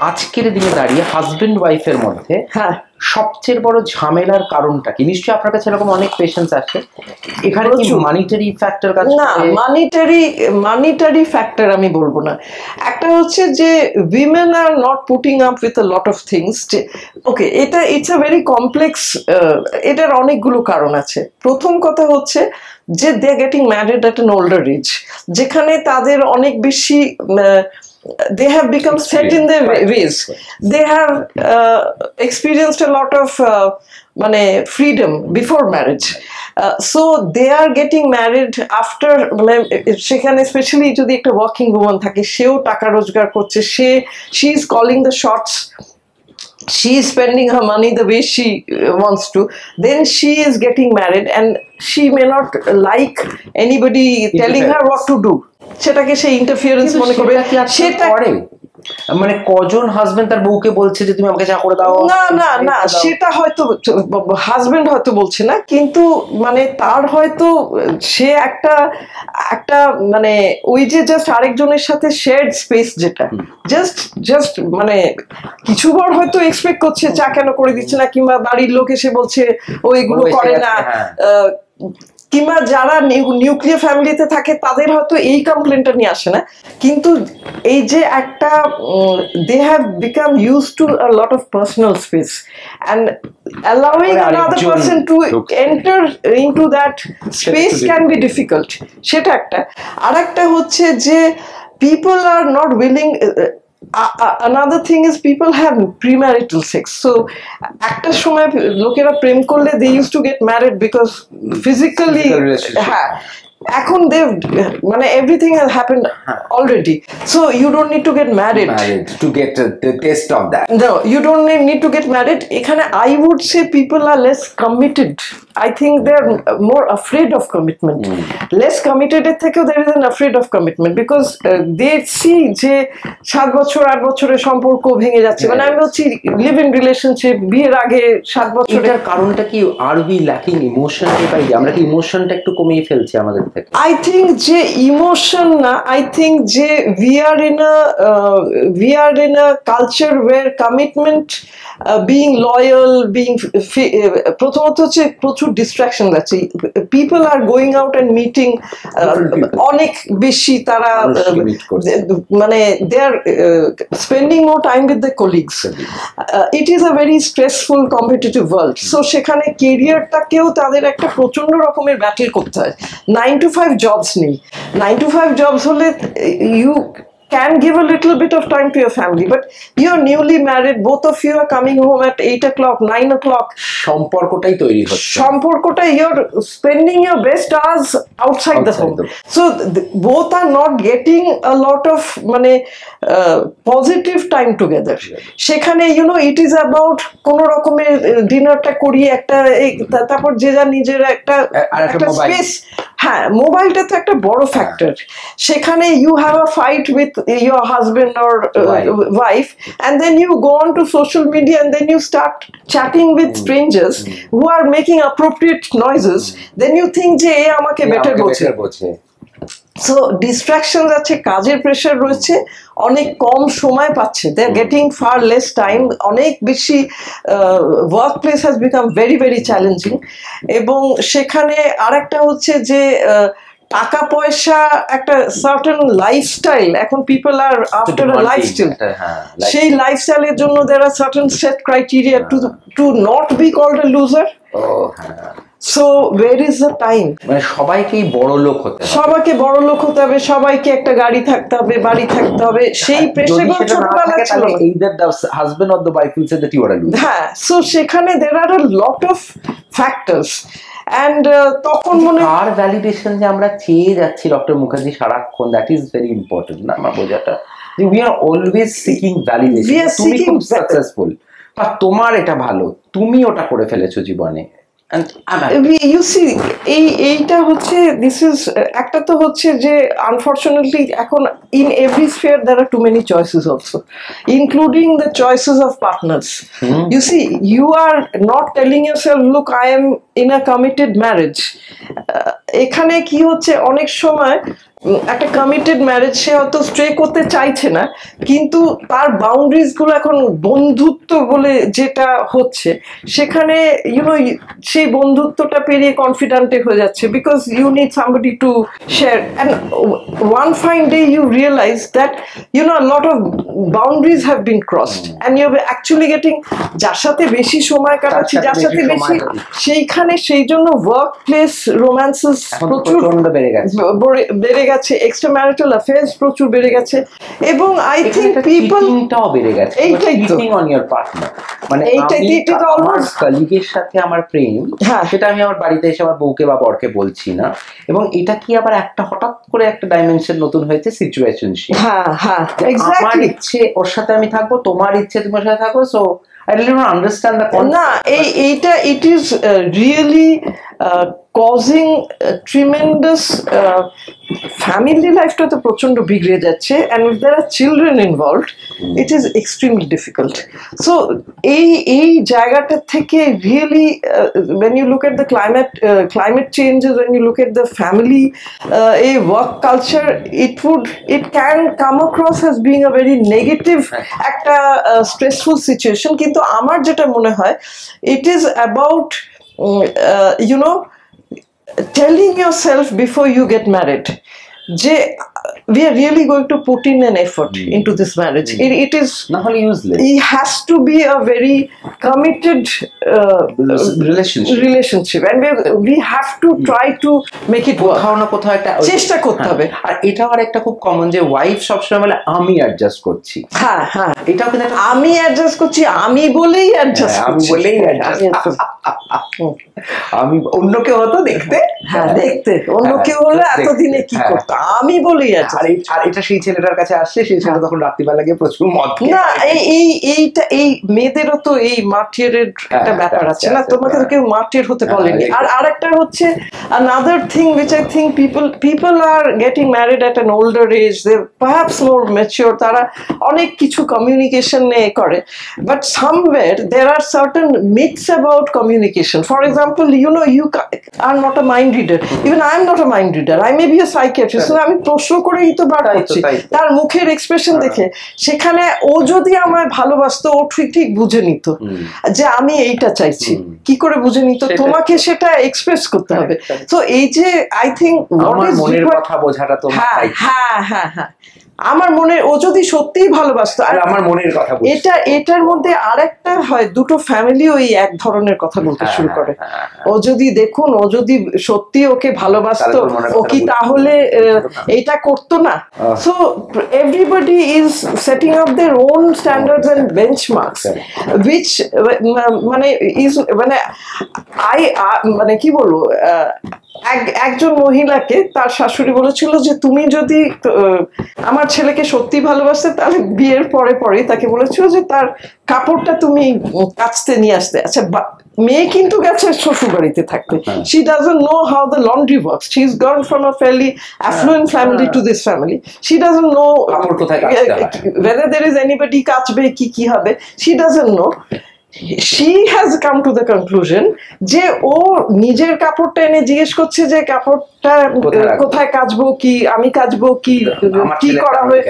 আজকের দিনে দাঁড়িয়ে হাজবেন্ড ওয়াইফের মধ্যে সবচেয়ে বড় ঝামেলার কারণটা কি? নিশ্চয়ই আপনার কাছে এরকম অনেক পেশেন্টস আছে, এখানে কি মানিটারি ফ্যাক্টর কাজ করে? না, মানিটারি ফ্যাক্টর আমি বলবো না। একটা হচ্ছে যে women are not putting up with a lot of things, যে ওকে এটা ইটস আ ভেরি কমপ্লেক্স, এটার অনেকগুলো কারণ আছে। প্রথম কথা হচ্ছে যে they getting married at an older age, যেখানে তাদের অনেক বেশি they have become set in their ways, they have experienced a lot of মানে freedom before marriage, so they are getting married after, মানে সেখানে স্পেশালি যদি একটা ওয়ার্কিং ওম্যান থাকে, সেও টাকা রোজগার করছে, she is calling the shots, she is spending her money the way she wants to, then she is getting married and she may not like anybody telling her what to do, সেটাকে সে ইন্টারফিয়ারেন্স মনে করবে। সেটা করে মানে কজন হাজবেন্ড তার বউকে বলছে যে তুমি আমাকে চা করে দাও? না, সেটা হয়তো হাজবেন্ড হয়তো বলছে না, কিন্তু মানে তার হয়তো সে একটা মানে ওই যে জাস্ট আরেকজনের সাথে শেয়ার্ড স্পেস, যেটা জাস্ট মানে কিছু বার হয়তো এক্সপেক্ট করছে চা কেন করে দিচ্ছে না, কিংবা বাড়ির লোক এসে বলছে ও এগুলো করে না, কিংবা যারা নিউক্লিয়ার ফ্যামিলিতে থাকে তাদের হয়তো এই কমপ্লেনটা নিয়ে আসে না, কিন্তু এই যে একটা they have become use to a lot of personal space and allowing another person to enter into that space can be difficult, সেটা একটা। আর একটা হচ্ছে যে people are not willing, another thing is people have premarital sex, so একটা সময় লোকেরা প্রেম করলে they used to get married because physically হ্যাঁ, এখন they মানে everything has happened already, so you don't need to get married to get the taste of that. no, you don't need to get married. এখানে I would say people are less committed. I think they're more afraid of commitment. Less committed এর থেকেও there is an afraid of commitment because they see যে 7 বছর 8 বছরের সম্পর্ক ভেঙে যাচ্ছে, মানে আমি বলছি লিভ ইন রিলেশনশিপ, বিয়ের আগে 7 বছর। এটার কারণটা কি? আর উই ল্যাকিং ইমোশন? আমরা কি ইমোশনটা একটু কমিয়ে ফেলছি আমাদের থেকে? I think যে ইমোশন না, I think যে we are in a culture where commitment, being loyal, being প্রথমত হচ্ছে প্রচুর ডিস্ট্রাকশন আছে, people are going out and meeting অনেক বেশি, তারা মানে they are spending more time with the colleagues. It is a very stressful competitive world, so সেখানে কেরিয়ারটাকেও তাদের একটা প্রচন্ড রকমের ব্যাটেল করতে হয়। 9 to 5 জবস নেই, 9 to 5 জবস হলে you can give a little bit of time to your family, but you're newly married, both of you are coming home at 8 o'clock, 9 o'clock, সম্পর্কটাই তৈরি হচ্ছে, সম্পর্কটা you're spending your best hours outside the home, so both are not getting a lot of মানে positive time together. সেখানে it is about কোন রকমের ডিনারটা করি একটা, তারপর যে যা নিজের একটা স্পেস। হ্যাঁ, মোবাইলটা তো একটা বড় ফ্যাক্টর। সেখানে you have a fight with your husband or wife, and then you go on to social media and then you start chatting with strangers who are making appropriate noises, then you think যে এ আমাকে বেটার বোঝে। সো ডিস্ট্রাকশন আছে, কাজের প্রেশার রয়েছে, অনেক কম সময় পাচ্ছে, they are getting far less time, অনেক বেশি workplace has become very very challenging. এবং সেখানে আরেকটা হচ্ছে যে টাকা পয়সা, একটা সার্টেন লাইফস্টাইল, এখন people are after a lifestyle, সেই লাইফস্টাইলের জন্য there are certain set criteria to not be called a loser. So where is the time? মানে সবাইকেই বড় লোক হতে হবে, সবাইকে বড় লোক হতে হবে, সবাইকে একটা গাড়ি থাকতে হবে, বাড়ি থাকতে হবে, সেই প্রেশারগুলো ছোটবেলা ছিল না। either the husband or the wife will say that you are a loser. হ্যাঁ, সো সেখানে there are a lot of factors. And তখন মনে আর ভ্যালিডেশন যে আমরা চেয়ে যাচ্ছি ডক্টর মুখার্জি সারাক্ষণ, দ্যাট ইজ ভেরি ইম্পর্টেন্ট না আমার বোঝাটা, যে we are always seeking validation. তুমি খুব সাকসেসফুল, বা তোমার এটা ভালো, তুমি ওটা করে ফেলেছো জীবনে। You see, এইটা হচ্ছে দিস ইজ একটা তো হচ্ছে যে আনফরচুনেটলি এখন in every sphere there are too many choices also, including the choices of partners. You see, you are not telling yourself, look, I am in a committed marriage. এখানে কি হচ্ছে, অনেক সময় একটা কমিটেড ম্যারেজ সে হয়তো স্ট্রে করতে চাইছে না, কিন্তু তার বাউন্ডারিজ গুলো এখন বন্ধুত্ব বলে যেটা হচ্ছে, সেখানে সেই বন্ধুত্বটা পেরিয়ে কনফিডেন্ট হয়ে যাচ্ছে, because you need somebody to share, and one fine day you realise that a lot of boundaries have been crossed, and you're actually getting যার সাথে বেশি সময় কাটাচ্ছি, যার সাথে বেশি, সেইখানে সেই জন্য ওয়ার্ক প্লেস রোম্যান্সেস প্রচুর বেড়ে গেছে, এক্সট্রা ম্যারিটাল অ্যাফেয়ার্স প্রচুর বেড়ে গেছে, এবং আই থিঙ্ক পিপলটাও বেড়ে গেছে। এইটাই তো অন ইওর পার্টনার, মানে আমার কলিগের সাথে আমার প্রেম, সেটা আমি আমার বাড়িতে এসে আমার বউকে বা বরকে বলছি না, এবং এটা কি আবার একটা হঠাৎ করে একটা ডাইমেনশন নতুন হয়েছে, সিচুয়েশনশিপ। আমার ইচ্ছে ওর সাথে আমি থাকবো, তোমার ইচ্ছে তোমার সাথে থাকবো, so I really don't understand the concept. না, এইটা it is really causing tremendous family life-টা তো প্রচন্ড বিগড়ে যাচ্ছে, and if there are children involved, it is extremely difficult. So এই জায়গাটা থেকে really when you look at the climate changes, when you look at the family a work culture, it can come across as being a very negative একটা stressful situation, কিন্তু আমার যেটা মনে হয় it is about telling yourself before you get married যে we are really going to put in an effort into this marriage. It is না হলে useless it has to be a very committed relationship and we have to try to make it work. কোথাও না কোথাও একটা চেষ্টা করতে হবে। আর এটাও আর একটা খুব কমন যে ওয়াইফ সবসময় বলে আমি অ্যাডজাস্ট করছি। হ্যাঁ হ্যাঁ, এটাও কিন্তু আমি অ্যাডজাস্ট করছি, আমি বলেই অ্যাডজাস্ট আমি বলেই আমি অন্য কেউ হতো দেখতে, হ্যাঁ দেখতে অন্য কেউ হলে এতদিনে কি করতো, আমি বলেই আর এটা সেই ছেলেটার কাছে আসছে, সেই ছেলে তখন রাত্রিবেলা গিয়ে প্রচুর মদ না। এই মেয়েদেরও তো এই মার্টিয়ারের একটা ব্যাপার আছে না, তোমাকে তো কেউ মার্টিয়ার হতে বলেনি। আর আরেকটা হচ্ছে another thing which I think people are getting married at an older age, they perhaps more mature, তারা অনেক কিছু কমিউনিকেশন নিয়ে করে, but somewhere there are certain myths about communication. For example, you know, you are not a mind reader, even I am not a mind reader, I may be a psychiatrist, so আমি প্রশ্ন করেই তো বার করছি তার মুখের এক্সপ্রেশন দেখে, সেখানে ও যদি আমায় ভালোবাসতো ও ঠিক বুঝে নিত যে আমি এইটা চাইছি, কি করে বুঝে নিত, তোমাকে সেটা এক্সপ্রেস করতে হবে। তো এই যে আই থিঙ্ক আমার মনের কথা বোঝাটা তো হ্যাঁ হ্যাঁ হ্যাঁ, আমার মনে, ও যদি সত্যিই ভালোবাসতো, আর আমার মনের কথা এটার মধ্যে আরেকটা হয়, দুটো ফ্যামিলি ওই এক ধরনের কথা বলতে শুরু করে। ও যদি দেখুন, ও যদি সত্যি ওকে ভালোবাসতো, ও কি তাহলে এইটা করতো না? So everybody is setting up their own standards and benchmarks which মানে কি বলবো, একজন মহিলাকে তার শাশুড়ি বলেছিল যে তুমি যদি আমার ছেলেকে সত্যি ভালোবাসতে তাহলে বিয়ের পরে তাকে বলেছিল যে তার কাপড়টা তুমি কাচতে নিয়ে আসতে। আচ্ছা, মেয়ে কিন্তু গেছে শ্বশুর বাড়িতে থাকতে, she doesn't know how the laundry works, she's gone from a fairly affluent family to this family, she doesn't know whether there is anybody কাচবে কি হবে, she doesn't know. She has come to the conclusion যে ও নিজের কাপড়টা এনে জিজ্ঞেস করছে যে কাপড়টা কোথায় কাচবো, কি আমি কাচবো, কি করা হয়,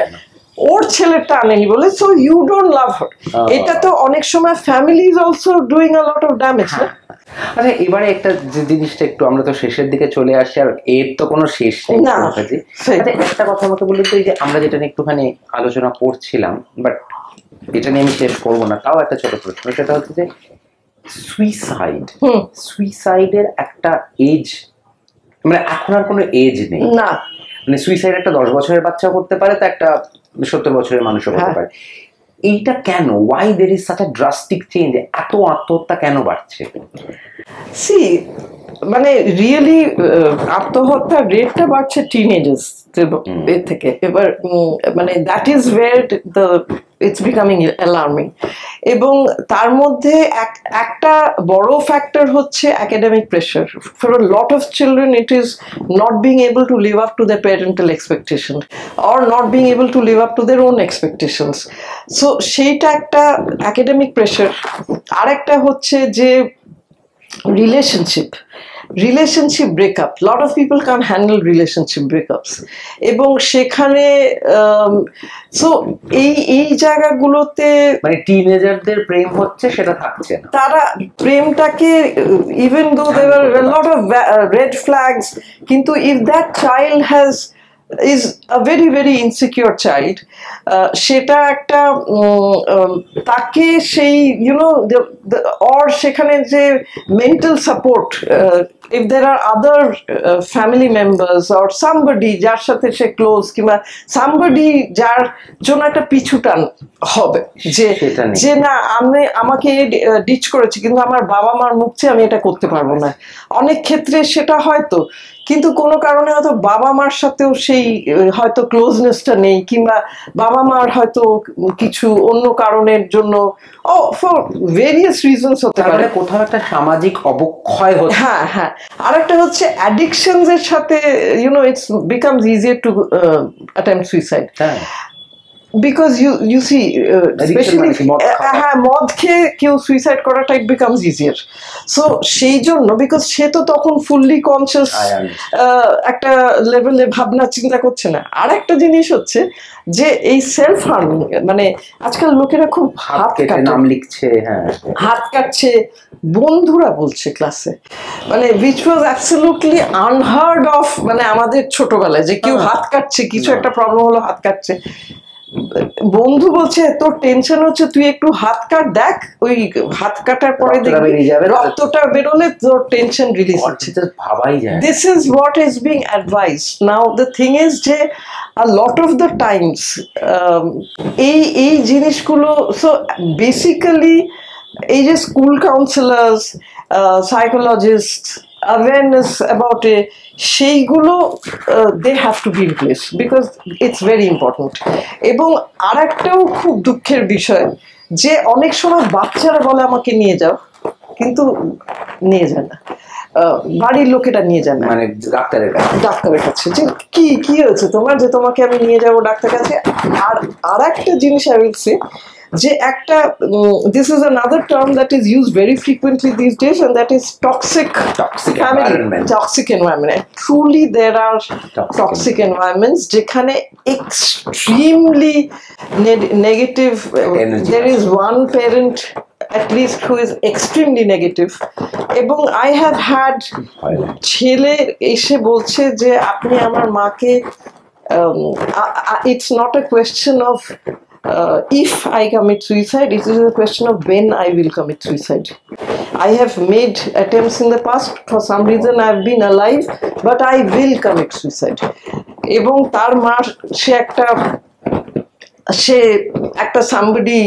ওর ছেলেটা আনেনি বলে। সো ইউ ডোন্ট লাভ হার। এটা তো অনেক সময় family is also doing a lot of damage. আচ্ছা, এবারে একটা যে জিনিসটা একটু, আমরা তো শেষের দিকে চলে আসছি, আর এর তো কোনো শেষ নেই। একটা কথা আমাকে বলতে, এই যে আমরা যেটা নিয়ে একটুখানি আলোচনা করছিলাম, বাট এটা নিয়ে আমি শেষ করবো না, তাও একটা ছোট প্রশ্ন, সেটা হচ্ছে যে সুইসাইডের একটা এজ, মানে এখন আর কোনো এজ নেই না, মানে সুইসাইড একটা 10 বছরের বাচ্চাও করতে পারে, তা একটা 70 বছরের মানুষও করতে পারে। এইটা কেন, why there is such a drastic change, এত আত্মহত্যা কেন বাড়ছে? সি মানে রিয়েলি আত্মহত্যার রেটটা বাড়ছে টিনেজার্স থেকে। এবার মানে that is where the it's becoming alarming. এবং তার মধ্যে একটা বড় ফ্যাক্টর হচ্ছে academic pressure. For a lot of children it is not being able to live up to the parental expectation or not being able to live up to their own expectations. So সেইটা একটা একাডেমিক প্রেশার। আরেকটা হচ্ছে যে relationship breakup, lot of people can't handle relationship breakups, এবং সেখানে সো এই জায়গাগুলোতে মানে টিনেজারদের প্রেম হচ্ছে সেটা থাকছে না, তারা প্রেমটাকে even though there are a lot of red flags, কিন্তু if that child is a very very insecure child, সেটা একটা তাকে সেই or সেখানে যে mental support, if there are other family members or somebody যার সাথে সে ক্লোজ, কিংবা somebody যার জন্য একটা পিছুটান হবে যে না আমাকে ডিচ করেছে কিন্তু আমার বাবা মার মুখ চেয়ে আমি এটা করতে পারবো না। অনেক ক্ষেত্রে সেটা হয়তো, কিন্তু কোনো কারণে হয়তো বাবা মার সাথেও সেই হয়তো ক্লোজনেসটা নেই, কিংবা বাবা মার হয়তো কিছু অন্য কারণের জন্য ফর ভেরিয়াস রিজনস হতে পারে, কোথাও একটা সামাজিক অবক্ষয় হচ্ছে। হ্যাঁ হ্যাঁ। আরেকটা হচ্ছে অ্যাডিকশনস এর সাথে it's becomes easier two attempt suicide. because you see especially হ্যাঁ মদ খেয়ে কেউ সুইসাইড করাটা ইট বিকামস ইজিয়ার সো সেই জন্য বিকজ সে তো তখন ফুললি কনসিয়াস একটা লেভেলে ভাবনা চিন্তা করছে না। আর একটা জিনিস হচ্ছে যে এই সেলফ হার্মিং মানে আজকাল লোকেরা খুব হাত কাটে, নাম লিখছে, হ্যাঁ হাত কাটছে, বন্ধুরা বলছে ক্লাসে, মানে which was absolutely unheard of মানে আমাদের ছোটবেলায় যে কেউ হাত কাটছে, কিছু একটা প্রবলেম হলো হাত কাটছে, বন্ধু বলছে তোর টেনশন হচ্ছে তুই একটু হাত কাট দেখ, ওই হাত কাটার পরে দেখবি রক্তটা বেরোলে তোর টেনশন রিলিজ হচ্ছে। ভাবাই যায় this is what is being advice. Now the thing is যে a lot of the times এই জিনিসগুলো সো বেসিক্যালি এই যে school councillors psychologist awareness about it সেইগুলো they have to be in place because it's very important। এবং আরেকটাও খুব দুঃখের বিষয় যে অনেক সময় বাচ্চারা বলে আমাকে নিয়ে যাও, কিন্তু নিয়ে যায় না, বাড়ির লোকেরা নিয়ে যায় না, মানে ডাক্তারের কাছে যে কি হয়েছে তোমার যে তোমাকে আমি নিয়ে যাবো ডাক্তার কাছে। আর একটা জিনিস I will say যে একটা this is another term that is used very frequently these days and that is toxic environment. Toxic environment. Truly there are toxic environments যেখানে extremely negative there is one parent at least who is extremely negative এবং I have had ছেলে এসে বলছে যে আপনি আমার মাকে it's not a question of if I commit suicide, it is a question of when I will commit suicide. I have made attempts in the past, for some reason I have been alive, but I will commit suicide. এবং তার মা সে একটা somebody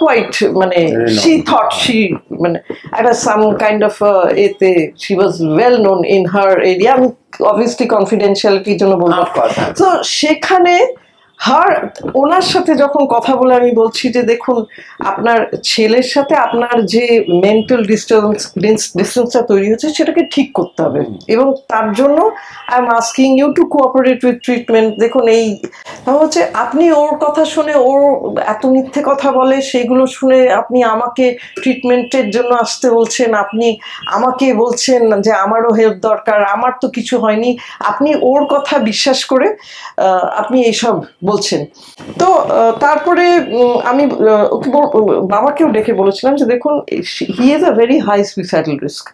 quite মানে she thought she মানে একটা some kind of এতে she was well known in her area, obviously confidentiality জন্য বলবো। তো সেখানে ওনার সাথে যখন কথা বলে আমি বলছি যে দেখুন আপনার ছেলের সাথে আপনার যে মেন্টাল ডিস্টেন্সটা তৈরি হচ্ছে সেটাকে ঠিক করতে হবে এবং তার জন্য I am asking you to cooperate with treatment. দেখুন এই হচ্ছে আপনি ওর কথা শুনে ওর এত মিথ্যে কথা বলে সেইগুলো শুনে আপনি আমাকে ট্রিটমেন্টের জন্য আসতে বলছেন, আপনি আমাকে বলছেন যে আমারও হেল্প দরকার, আমার তো কিছু হয়নি, আপনি ওর কথা বিশ্বাস করে আপনি এইসব বলছেন। তো তারপরে আমি বাবাকেও ডেকে বলেছিলাম যে দেখুন he is a very high suicidal risk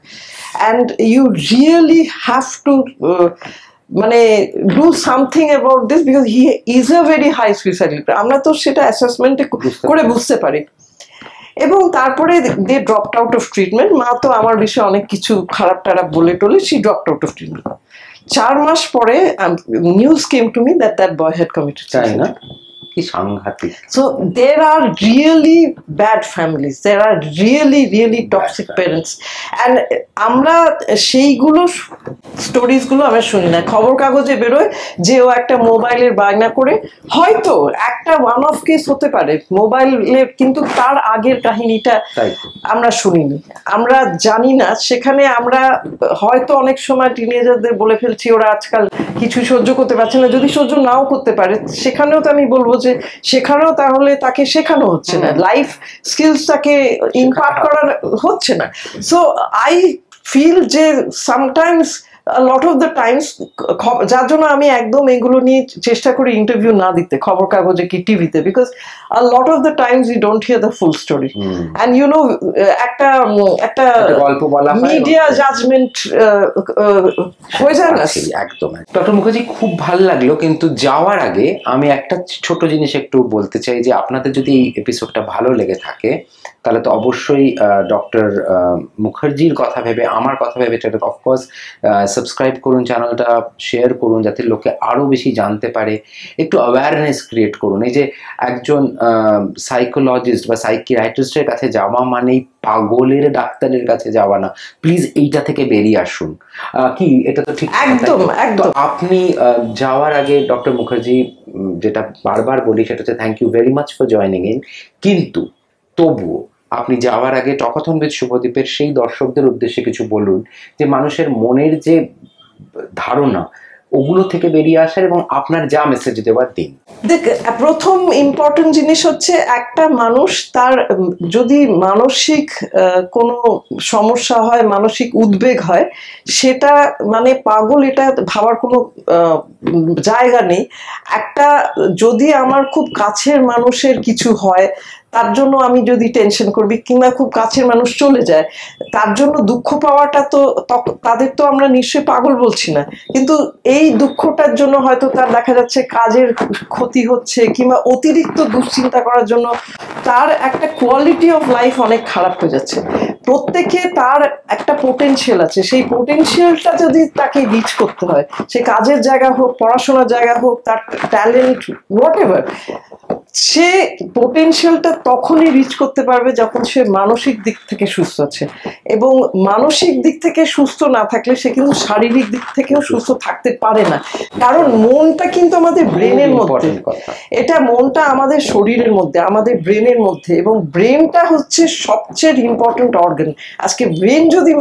and you really have to মানে do something about this because he is a very high suicidal. আমরা তো সেটা অ্যাসেসমেন্টে করে বুঝতে পারি। এবং তারপরে they dropped out of treatment. মা তো আমার বিষয়ে অনেক কিছু খারাপ টারাপ বলে টলে she dropped out of treatment. 4 মাস পরে news came to me that boy had committed suicide. কি সাংঘাতিক। So there are really bad families, there are really toxic parents and আমরা সেইগুলো স্টোরিজগুলো আমরা শুনি না, খবর কাগজে বেরোয় যে ও একটা মোবাইলের বায়না করে, হয়তো একটা ওয়ান অফ কেস হতে পারে মোবাইলের, কিন্তু তার আগের কাহিনীটা আমরা শুনিনি, আমরা জানি না। সেখানে আমরা হয়তো অনেক সময় টিনেজারদের বলে ফেলছি ওরা আজকাল কিছু সহ্য করতে পারছে না, যদি সহ্য নাও করতে পারে সেখানেও তো আমি বলবো যে সেখানেও তাহলে তাকে শেখানো হচ্ছে না, লাইফ স্কিলসটাকে ইম্পার্ট করা হচ্ছে না। সো আই ফিল যে sometimes a lot of the times যার জন্য আমি একদম এগুলো নিয়ে চেষ্টা করি ইন্টারভিউ না দিতে খবর কাগজে কি টিভিতে, because a lot of the times you don't hear the full story and you know একটা গল্প বলা হয়, মিডিয়া জাজমেন্ট হয়ে যায় না একদম। ডক্টর মুখার্জি খুব ভালো লাগলো, কিন্তু যাওয়ার আগে আমি একটা ছোট জিনিস একটু বলতে চাই যে আপনাদের যদি এই এপিসোডটা ভালো লেগে থাকে তাহলে তো অবশ্যই ডক্টর মুখার্জির কথা ভেবে আমার কথা ভেবে সেটা অফকোর্স সাবস্ক্রাইব করুন, চ্যানেলটা শেয়ার করুন যাতে লোকে আরও বেশি জানতে পারে, একটু অ্যাওয়ারনেস ক্রিয়েট করুন। এই যে একজন সাইকোলজিস্ট বা সাইকিয়াট্রিস্টের কাছে যাওয়া মানেই পাগলের ডাক্তারের কাছে যাওয়া না, প্লিজ এইটা থেকে বেরিয়ে আসুন। কি এটা তো ঠিক? একদম একদম। আপনি যাওয়ার আগে ডক্টর মুখার্জি যেটা বারবার বলি সেটা হচ্ছে thank you very much for joining in, কিন্তু তবুও আপনি যাওয়ার আগে টকাথন উইথ শুভদীপের সেই দর্শকদের উদ্দেশ্যে কিছু বলুন যে মানুষের মনের যে ধারণা ওগুলো থেকে বেরিয়ে আসার এবং আপনার যা মেসেজ দেওয়ার দিন। দেখ, প্রথম ইম্পর্টেন্ট জিনিস হচ্ছে একটা মানুষ তার যদি মানসিক কোনো সমস্যা হয়, মানসিক উদ্বেগ হয়, সেটা মানে পাগল এটা ভাবার কোনো জায়গা নেই। একটা যদি আমার খুব কাছের মানুষের কিছু হয় তার জন্য আমি যদি টেনশন করবি, কিংবা খুব কাছের মানুষ চলে যায় তার জন্য দুঃখ পাওয়াটা, তো তাদের তো আমরা নিশ্চয়ই পাগল বলছি না, কিন্তু এই দুঃখটার জন্য হয়তো তার দেখা যাচ্ছে কাজের ক্ষতি হচ্ছে, কিংবা অতিরিক্ত দুশ্চিন্তা করার জন্য তার একটা কোয়ালিটি অফ লাইফ অনেক খারাপ হয়ে যাচ্ছে। প্রত্যেকে তার একটা পোটেনশিয়াল আছে, সেই পোটেনশিয়ালটা যদি তাকে রিচ করতে হয়, সে কাজের জায়গা হোক, পড়াশোনার জায়গা হোক, তার ট্যালেন্ট হোয়াট এভার, সে পোটেনশিয়ালটা তখনই রিচ করতে পারবে যখন সে মানসিক দিক থেকে সুস্থ আছে। এবং মানসিক দিক থেকে সুস্থ না থাকলে সে কিন্তু শারীরিক দিক থেকেও সুস্থ থাকতে পারে না, কারণ মনটা কিন্তু আমাদের ব্রেনের মধ্যে, এটা মনটা আমাদের শরীরের মধ্যে, আমাদের ব্রেনের মধ্যে, এবং ব্রেনটা হচ্ছে সবচেয়ে ইম্পর্টেন্ট অর্গান। আজকে ব্রেন যদি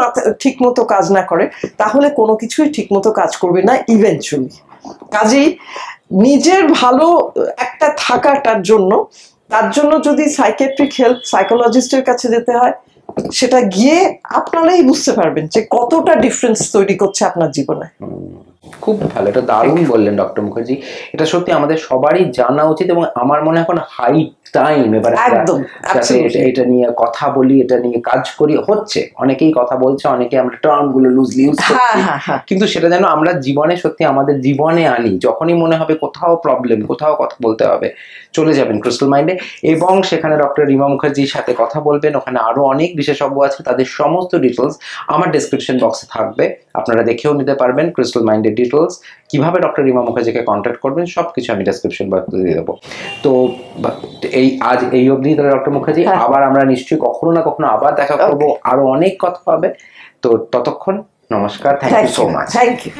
ঠিক মতো কাজ না করে তাহলে কোনো কিছুই ঠিক মতো কাজ করবে না ইভেনচুয়ালি। কাজেই নিজের ভালো একটা থাকাটার জন্য, তার জন্য যদি সাইকিয়াট্রিক হেল্প, সাইকোলজিস্টের কাছে যেতে হয়, সেটা গিয়ে আপনারাই বুঝতে পারবেন যে কতটা ডিফারেন্স তৈরি করছে আপনার জীবনে। খুব ভালো, এটা দারুণ বললেন ডক্টর মুখার্জি। এটা সত্যি আমাদের সবারই জানা উচিত, এবং আমার মনে হয় এখন হাই টাইম এবার একদম এটা নিয়ে কথা বলি, এটা নিয়ে কাজ করি। হচ্ছে, অনেকেই কথা বলছে, অনেকে আমরা টার্ম গুলো লুজলি ইউজ করছি, কিন্তু সেটা যেন আমরা জীবনে সত্যি আমাদের জীবনে আনি। যখনই মনে হবে কোথাও প্রবলেম, কোথাও কথা বলতে হবে, চলে যাবেন ক্রিস্টাল মাইন্ডে, এবং সেখানে ডক্টর রিমা মুখার্জির সাথে কথা বলবেন। ওখানে আরো অনেক বিশেষজ্ঞ আছে, তাদের সমস্ত ডিটেলস আমার ডেসক্রিপশন বক্সে থাকবে, আপনারা দেখেও নিতে পারবেন। ক্রিস্টাল মাইন্ডের ডিটেলস, কিভাবে ডক্টর রিমা মুখার্জিকে কন্ট্যাক্ট করবেন, সবকিছু আমি ডেসক্রিপশন বক্সে দিয়ে দেবো। তো আজ এই অবধি ডক্টর মুখার্জি, আবার আমরা নিশ্চয়ই কখনো না কখনো আবার দেখা করবো, আরো অনেক কথা হবে। তো ততক্ষণ নমস্কার, thank you so much. Thank you.